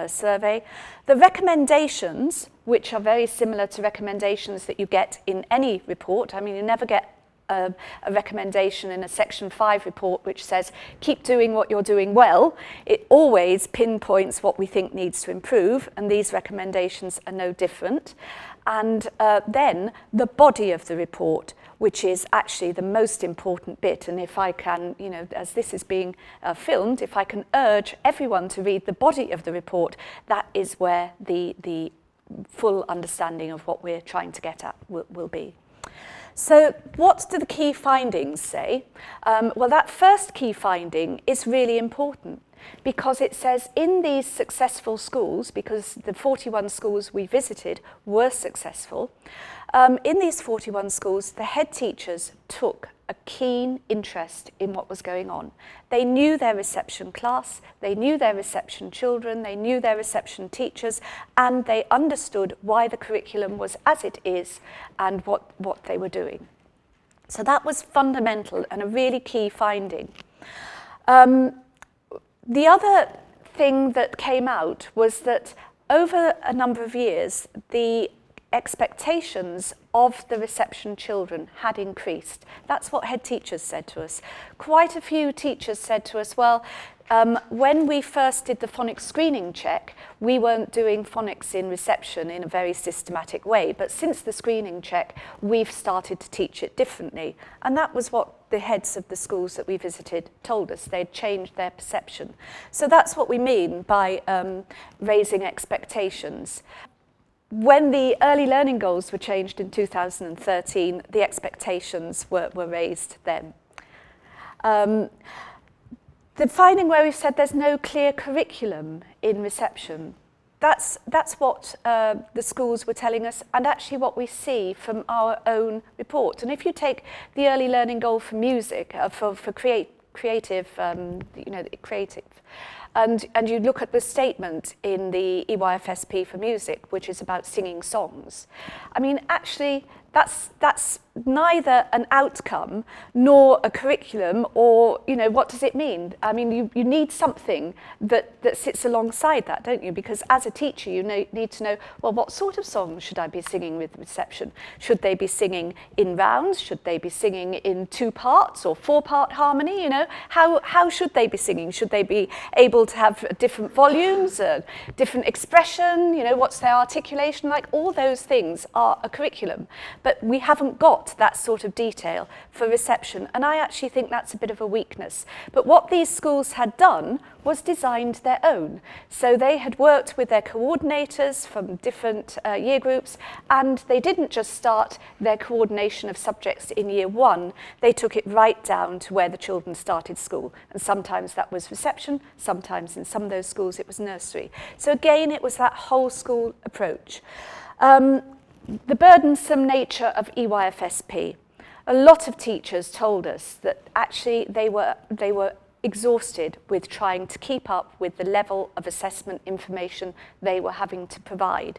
survey. The recommendations, which are very similar to recommendations that you get in any report. I mean, you never get a recommendation in a Section 5 report which says, keep doing what you're doing well. It always pinpoints what we think needs to improve, and these recommendations are no different. And then the body of the report, which is actually the most important bit. And if I can, as this is being filmed, if I can urge everyone to read the body of the report, that is where the full understanding of what we're trying to get at will be. So what do the key findings say? Well, that first key finding is really important, because it says in these successful schools, because the 41 schools we visited were successful, in these 41 schools, the head teachers took a keen interest in what was going on. They knew their reception class, they knew their reception children, they knew their reception teachers, and they understood why the curriculum was as it is and what they were doing. So that was fundamental and a really key finding. The other thing that came out was that over a number of years, the expectations of the reception children had increased. That's what head teachers said to us. Quite a few teachers said to us, well, when we first did the phonics screening check, we weren't doing phonics in reception in a very systematic way, but since the screening check, we've started to teach it differently. And that was what the heads of the schools that we visited told us. They'd changed their perception. So that's what we mean by raising expectations. When the early learning goals were changed in 2013, the expectations were raised then. The finding where we've said there's no clear curriculum in reception, that's what the schools were telling us, and actually what we see from our own report. And if you take the early learning goal for music, for creative, and you look at the statement in the EYFSP for music, which is about singing songs. I mean, actually, that's neither an outcome nor a curriculum, or, you know, what does it mean? I mean, you need something that sits alongside that, don't you? Because as a teacher, you need to know, well, what sort of songs should I be singing with reception? Should they be singing in rounds? Should they be singing in 2 parts or 4-part harmony? You know, how should they be singing? Should they be able to have different volumes, different expression? You know, what's their articulation like? All those things are a curriculum, but we haven't got that sort of detail for reception, and I actually think that's a bit of a weakness. But what these schools had done was designed their own. So they had worked with their coordinators from different year groups, and they didn't just start their coordination of subjects in year 1, they took it right down to where the children started school. And sometimes that was reception, sometimes in some of those schools it was nursery. So again, it was that whole school approach. The burdensome nature of EYFSP. A lot of teachers told us that actually they were exhausted with trying to keep up with the level of assessment information they were having to provide.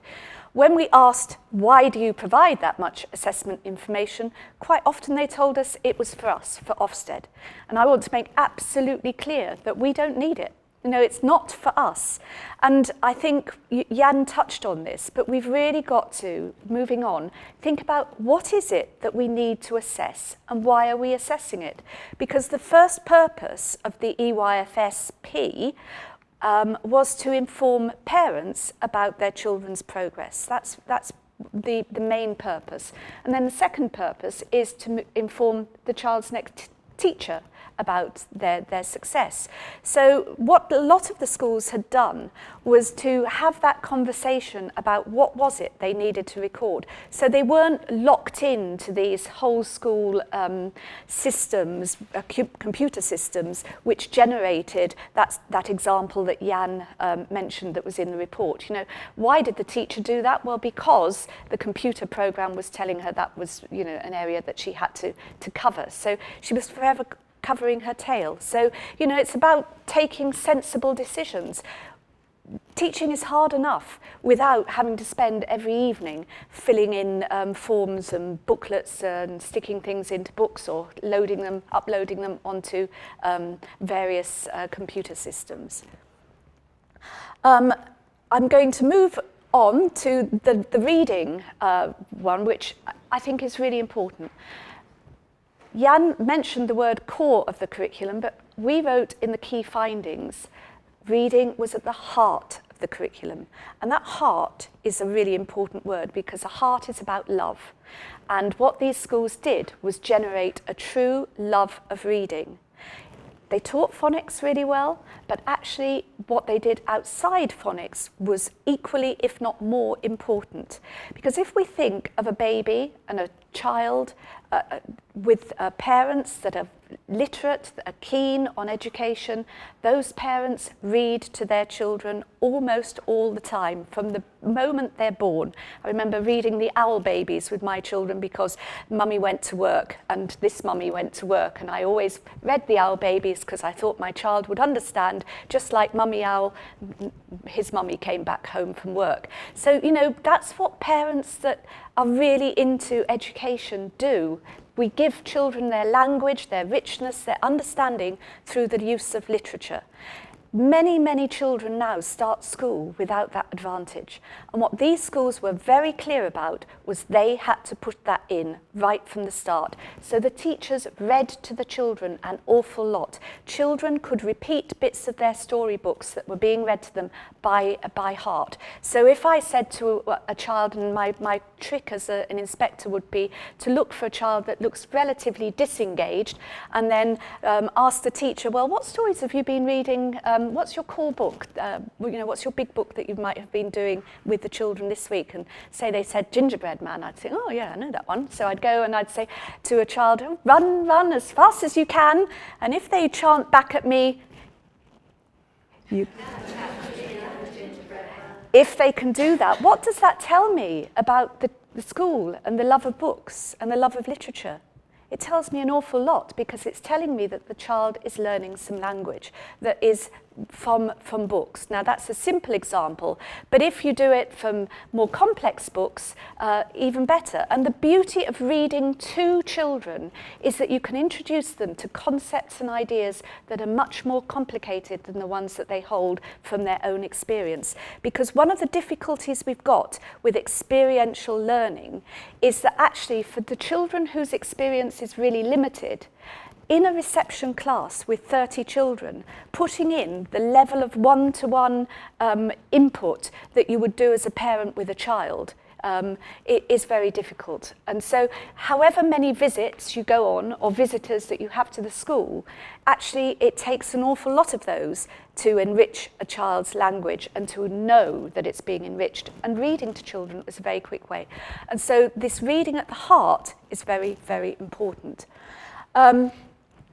When we asked, why do you provide that much assessment information, quite often they told us it was for us, for Ofsted. And I want to make absolutely clear that we don't need it. You know, it's not for us. And I think Jan touched on this, but we've really got to, moving on, think about what is it that we need to assess and why are we assessing it? Because the first purpose of the EYFSP was to inform parents about their children's progress. That's the main purpose. And then the second purpose is to inform the child's next teacher about their success. So what a lot of the schools had done was to have that conversation about what was it they needed to record. So they weren't locked into these whole school systems, computer systems, which generated that example that Jan mentioned that was in the report. You know, why did the teacher do that? Well, because the computer program was telling her that was, you know, an area that she had to cover. So she was forever covering her tail. So, you know, it's about taking sensible decisions. Teaching is hard enough without having to spend every evening filling in forms and booklets and sticking things into books or uploading them onto various computer systems. I'm going to move on to the reading one, which I think is really important. Jan mentioned the word core of the curriculum, but we wrote in the key findings, reading was at the heart of the curriculum. And that heart is a really important word because a heart is about love. And what these schools did was generate a true love of reading. They taught phonics really well, but actually what they did outside phonics was equally, if not more, important. Because if we think of a baby and a child with parents that are literate, that are keen on education, those parents read to their children almost all the time, from the moment they're born. I remember reading the Owl Babies with my children because mummy went to work and this mummy went to work, and I always read the Owl Babies because I thought my child would understand, just like Mummy Owl, his mummy came back home from work. So, you know, that's what parents that are really into education do. We give children their language, their richness, their understanding through the use of literature. Many, many children now start school without that advantage. And what these schools were very clear about was they had to put that in right from the start. So the teachers read to the children an awful lot. Children could repeat bits of their storybooks that were being read to them by heart. So if I said to a child, and my trick as an inspector would be to look for a child that looks relatively disengaged, and then ask the teacher, well, what stories have you been reading? What's your core book? You know, what's your big book that you might have been doing with the children this week? And say they said Gingerbread Man, I'd say, oh yeah, I know that one. So I'd go and I'd say to a child, run, run as fast as you can. And if they chant back at me, if they can do that, what does that tell me about the school and the love of books and the love of literature? It tells me an awful lot, because it's telling me that the child is learning some language that is from books. Now that's a simple example, but if you do it from more complex books, even better. And the beauty of reading to children is that you can introduce them to concepts and ideas that are much more complicated than the ones that they hold from their own experience. Because one of the difficulties we've got with experiential learning is that actually for the children whose experience is really limited, in a reception class with 30 children, putting in the level of one-to-one input that you would do as a parent with a child, it is very difficult. And so however many visits you go on or visitors that you have to the school, actually it takes an awful lot of those to enrich a child's language and to know that it's being enriched. And reading to children is a very quick way. And so this reading at the heart is very, very important.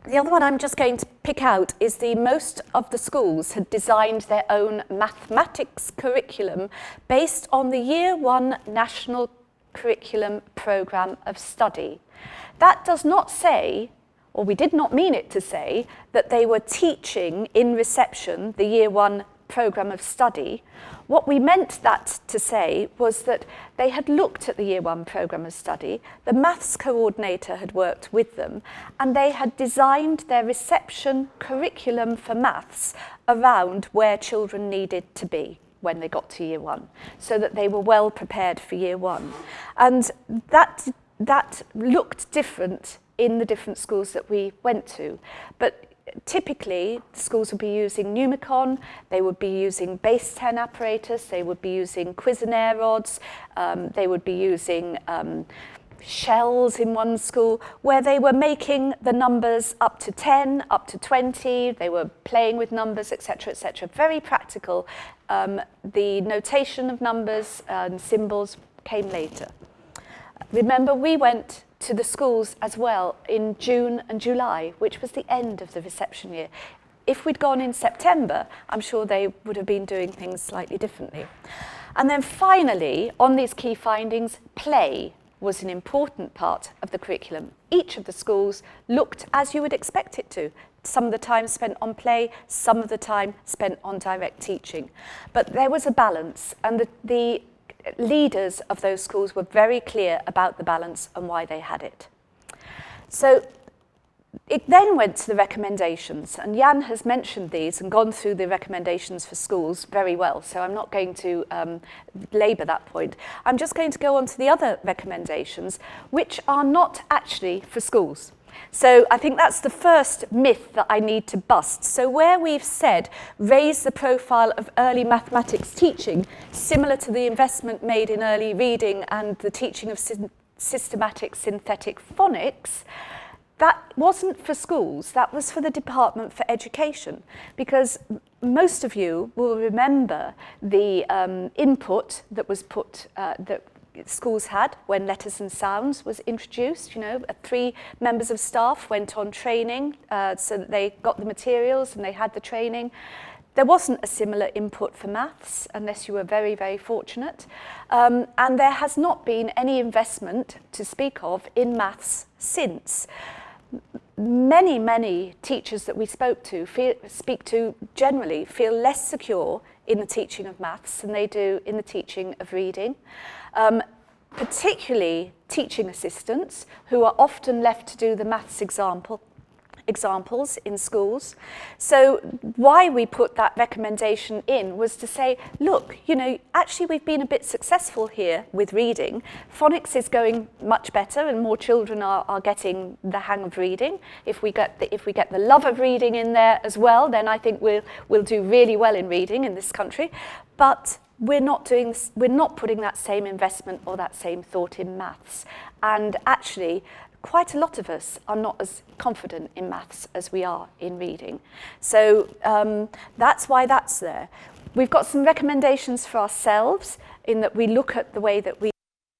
The other one I'm just going to pick out is most of the schools had designed their own mathematics curriculum based on the Year 1 National Curriculum Programme of Study. That does not say, or we did not mean it to say, that they were teaching in reception the Year 1 programme of study. What we meant that to say was that they had looked at the Year 1 programme of study, the maths coordinator had worked with them, and they had designed their reception curriculum for maths around where children needed to be when they got to Year 1, so that they were well prepared for Year 1. And that looked different in the different schools that we went to. But typically, the schools would be using Numicon, they would be using base 10 apparatus, they would be using Cuisenaire rods, they would be using shells in one school, where they were making the numbers up to 10, up to 20, they were playing with numbers, etc., etc. Very practical. The notation of numbers and symbols came later. Remember, we went to the schools as well in June and July, which was the end of the reception year. If we'd gone in September, I'm sure they would have been doing things slightly differently. And then finally, on these key findings, play was an important part of the curriculum. Each of the schools looked as you would expect it to. Some of the time spent on play, some of the time spent on direct teaching. But there was a balance, and the leaders of those schools were very clear about the balance and why they had it. So it then went to the recommendations, and Jan has mentioned these and gone through the recommendations for schools very well, so I'm not going to labour that point. I'm just going to go on to the other recommendations, which are not actually for schools. So I think that's the first myth that I need to bust. So where we've said raise the profile of early mathematics teaching, similar to the investment made in early reading and the teaching of systematic synthetic phonics, that wasn't for schools, that was for the Department for Education, because most of you will remember the input that was put, that schools had when Letters and Sounds was introduced. You know, 3 members of staff went on training so that they got the materials and they had the training. There wasn't a similar input for maths, unless you were very, very fortunate. And there has not been any investment to speak of in maths since. Many, many teachers that we speak to generally feel less secure in the teaching of maths than they do in the teaching of reading. Particularly teaching assistants, who are often left to do the maths examples in schools. So why we put that recommendation in was to say, look, you know, actually we've been a bit successful here with reading. Phonics is going much better and more children are getting the hang of reading. If we get the love of reading in there as well, then I think we'll do really well in reading in this country. But we're not putting that same investment or that same thought in maths. And actually, quite a lot of us are not as confident in maths as we are in reading. So that's why that's there. We've got some recommendations for ourselves in that we look at the way that we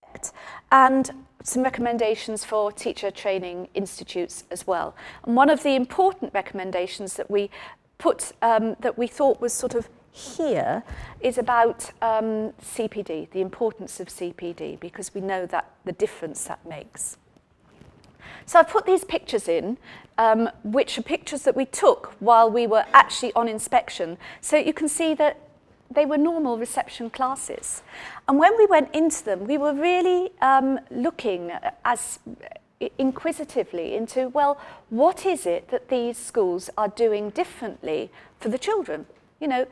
act, and some recommendations for teacher training institutes as well. And one of the important recommendations that we put, that we thought was sort of here, is about CPD, the importance of CPD, because we know that the difference that makes. So I've put these pictures in, which are pictures that we took while we were actually on inspection. So you can see that they were normal reception classes. And when we went into them, we were really looking as inquisitively into, well, what is it that these schools are doing differently for the children? You know,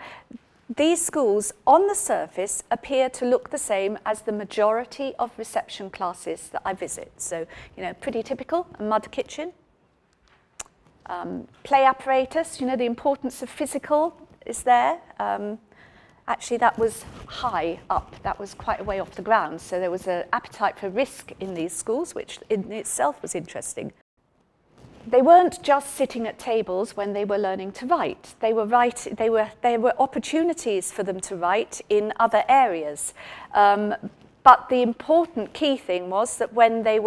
these schools on the surface appear to look the same as the majority of reception classes that I visit. So, you know, pretty typical, a mud kitchen. Play apparatus, you know, the importance of physical is there. Actually, that was high up. That was quite a way off the ground. So there was an appetite for risk in these schools, which in itself was interesting. They weren't just sitting at tables when they were learning to write. There were opportunities for them to write in other areas. But the important key thing was that when they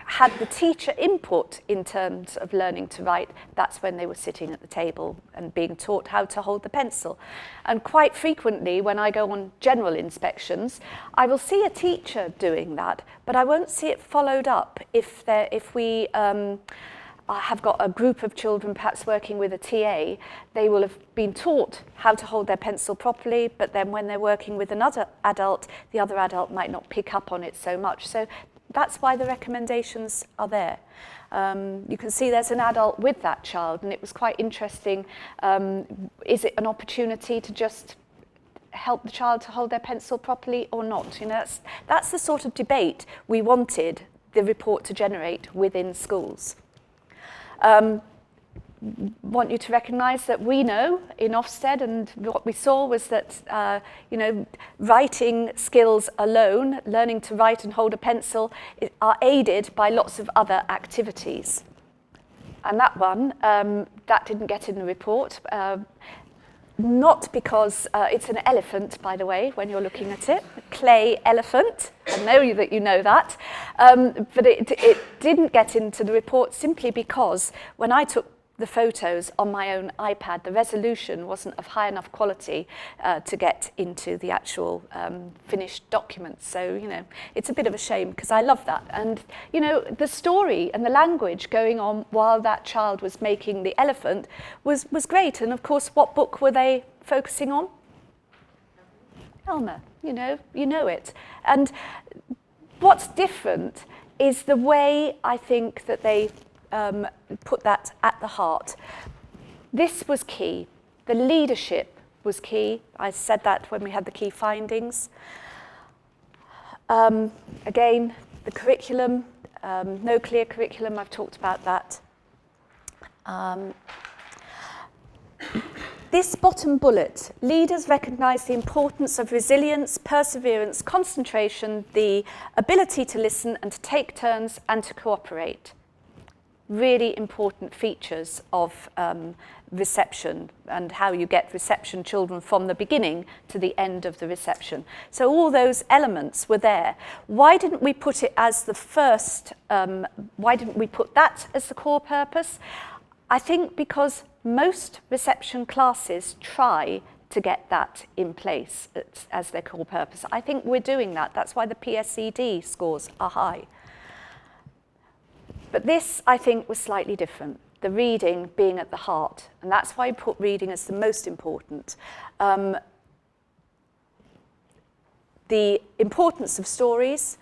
had the teacher input in terms of learning to write, that's when they were sitting at the table and being taught how to hold the pencil. And quite frequently, when I go on general inspections, I will see a teacher doing that, but I won't see it followed up. If we have got a group of children perhaps working with a TA, they will have been taught how to hold their pencil properly, but then when they're working with another adult, the other adult might not pick up on it so much. So that's why the recommendations are there. You can see there's an adult with that child, and it was quite interesting. Is it an opportunity to just help the child to hold their pencil properly or not? You know, that's the sort of debate we wanted the report to generate within schools. Want you to recognise that we know in Ofsted, and what we saw was that you know, writing skills alone, learning to write and hold a pencil, are aided by lots of other activities. And that one, that didn't get in the report, not because it's an elephant, by the way, when you're looking at it, a clay elephant. I know that you know that, but it didn't get into the report simply because when I took the photos on my own iPad, the resolution wasn't of high enough quality to get into the actual finished document. So, you know, it's a bit of a shame because I love that. And, you know, the story and the language going on while that child was making the elephant was great. And of course, what book were they focusing on? Elmer, you know it. And what's different is the way I think that they put that at the heart. This was key. The leadership was key. I said that when we had the key findings. Again, the curriculum, no clear curriculum, I've talked about that. This bottom bullet, leaders recognise the importance of resilience, perseverance, concentration, the ability to listen and to take turns and to cooperate. Really important features of reception and how you get reception children from the beginning to the end of the reception. So all those elements were there. Why didn't we put it as the first, why didn't we put that as the core purpose? I think because most reception classes try to get that in place as their core purpose. I think we're doing that. That's why the PSED scores are high. But this, I think, was slightly different, the reading being at the heart. And that's why I put reading as the most important. The importance of stories,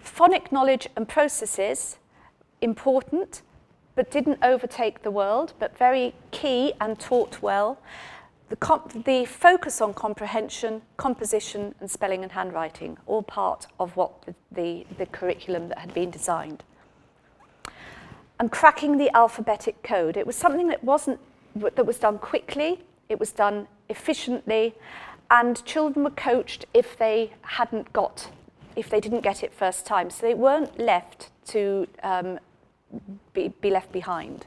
phonic knowledge and processes, important, but didn't overtake the world, but very key and taught well. The focus on comprehension, composition, and spelling and handwriting, all part of what the curriculum that had been designed. And cracking the alphabetic code. It was something that was done quickly, it was done efficiently, and children were coached if they didn't get it first time. So they weren't left to be left behind.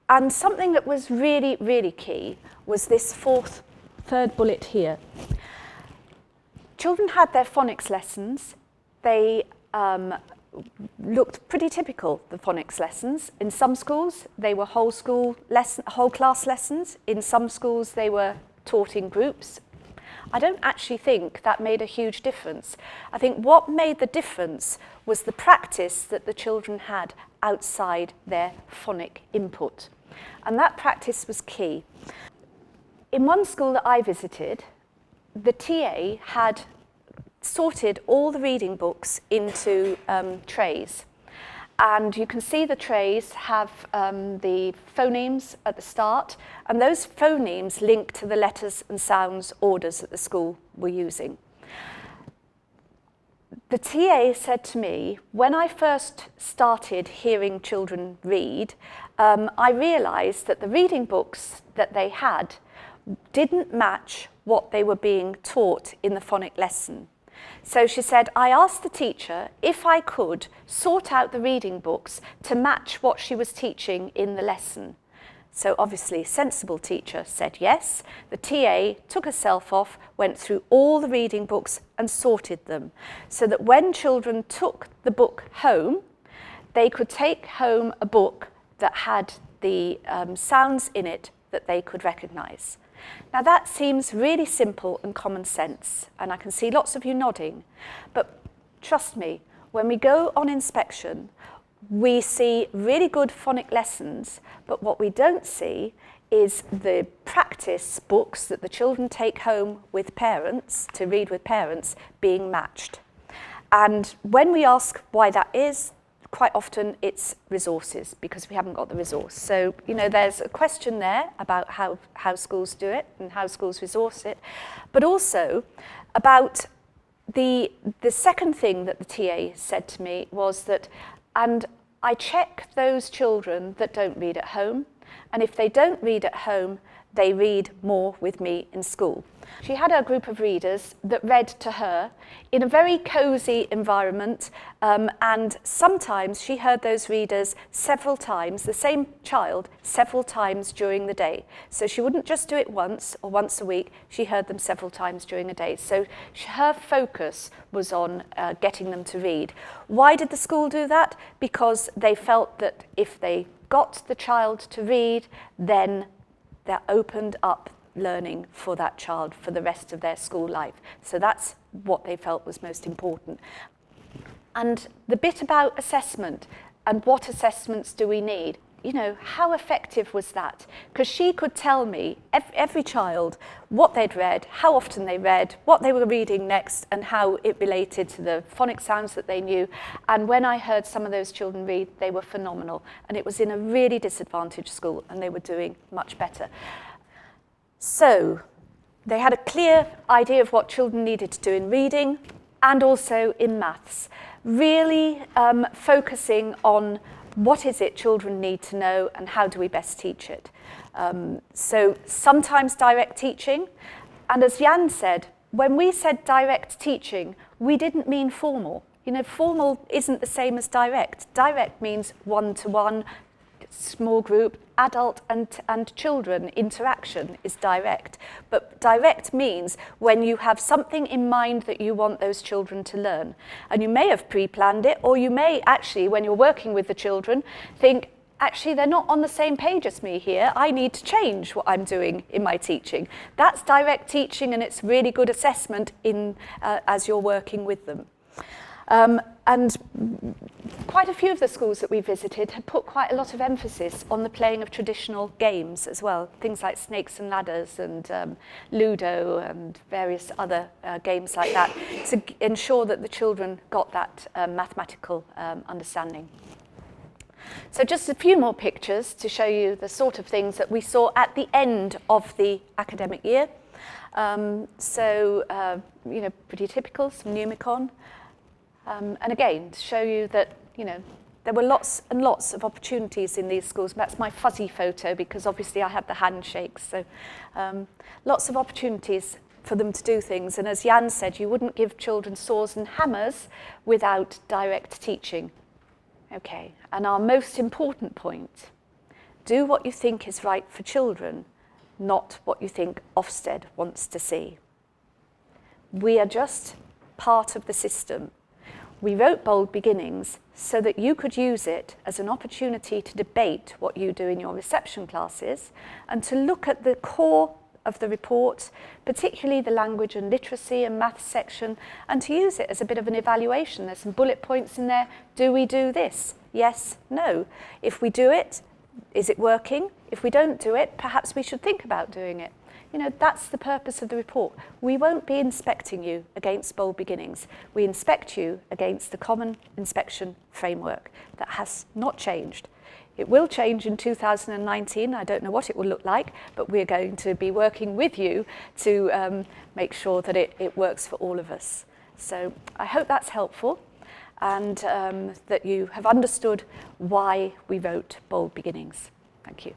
And something that was really, really key was this third bullet here. Children had their phonics lessons. They looked pretty typical, the phonics lessons. In some schools, they were whole class lessons. In some schools, they were taught in groups. I don't actually think that made a huge difference. I think what made the difference was the practice that the children had outside their phonic input. And that practice was key. In one school that I visited, the TA had sorted all the reading books into trays. And you can see the trays have the phonemes at the start, and those phonemes link to the letters and sounds orders that the school were using. The TA said to me, when I first started hearing children read, I realised that the reading books that they had didn't match what they were being taught in the phonic lesson. So she said, I asked the teacher if I could sort out the reading books to match what she was teaching in the lesson. So obviously, a sensible teacher said yes. The TA took herself off, went through all the reading books and sorted them, so that when children took the book home, they could take home a book that had the sounds in it that they could recognise. Now that seems really simple and common sense, and I can see lots of you nodding, but trust me, when we go on inspection, we see really good phonic lessons, but what we don't see is the practice books that the children take home with parents, to read with parents, being matched. And when we ask why that is, quite often it's resources, because we haven't got the resource. So, you know, there's a question there about how schools do it and how schools resource it, but also about the second thing that the TA said to me was that, and I check those children that don't read at home, and if they don't read at home, they read more with me in school. She had a group of readers that read to her in a very cosy environment, and sometimes she heard those readers several times, the same child, several times during the day. So she wouldn't just do it once or once a week, she heard them several times during a day. So her focus was on getting them to read. Why did the school do that? Because they felt that if they got the child to read, then that opened up learning for that child for the rest of their school life. So that's what they felt was most important. And the bit about assessment and what assessments do we need, you know, how effective was that? Because she could tell me, every child, what they'd read, how often they read, what they were reading next, and how it related to the phonic sounds that they knew. And when I heard some of those children read, they were phenomenal. And it was in a really disadvantaged school, and they were doing much better. So they had a clear idea of what children needed to do in reading and also in maths, really focusing on what is it children need to know and how do we best teach it. So sometimes direct teaching, and as Jan said, when we said direct teaching, we didn't mean formal. You know, formal isn't the same as direct. Direct means one-to-one, small group, adult and children interaction is direct. But direct means when you have something in mind that you want those children to learn. And you may have pre-planned it, or you may actually, when you're working with the children, think, actually, they're not on the same page as me here. I need to change what I'm doing in my teaching. That's direct teaching, and it's really good assessment as you're working with them. And quite a few of the schools that we visited had put quite a lot of emphasis on the playing of traditional games as well, things like snakes and ladders and Ludo and various other games like that, to ensure that the children got that mathematical understanding. So just a few more pictures to show you the sort of things that we saw at the end of the academic year. You know, pretty typical, some Numicon. And again, to show you that, you know, there were lots and lots of opportunities in these schools. That's my fuzzy photo because obviously I had the handshakes. So lots of opportunities for them to do things. And as Jan said, you wouldn't give children saws and hammers without direct teaching. Okay, and our most important point, do what you think is right for children, not what you think Ofsted wants to see. We are just part of the system. We wrote Bold Beginnings so that you could use it as an opportunity to debate what you do in your reception classes and to look at the core of the report, particularly the language and literacy and maths section, and to use it as a bit of an evaluation. There's some bullet points in there. Do we do this? Yes, no. If we do it, is it working? If we don't do it, perhaps we should think about doing it. You know, that's the purpose of the report. We won't be inspecting you against Bold Beginnings. We inspect you against the Common Inspection Framework. That has not changed. It will change in 2019. I don't know what it will look like, but we're going to be working with you to make sure that it works for all of us. So I hope that's helpful, and that you have understood why we wrote Bold Beginnings. Thank you.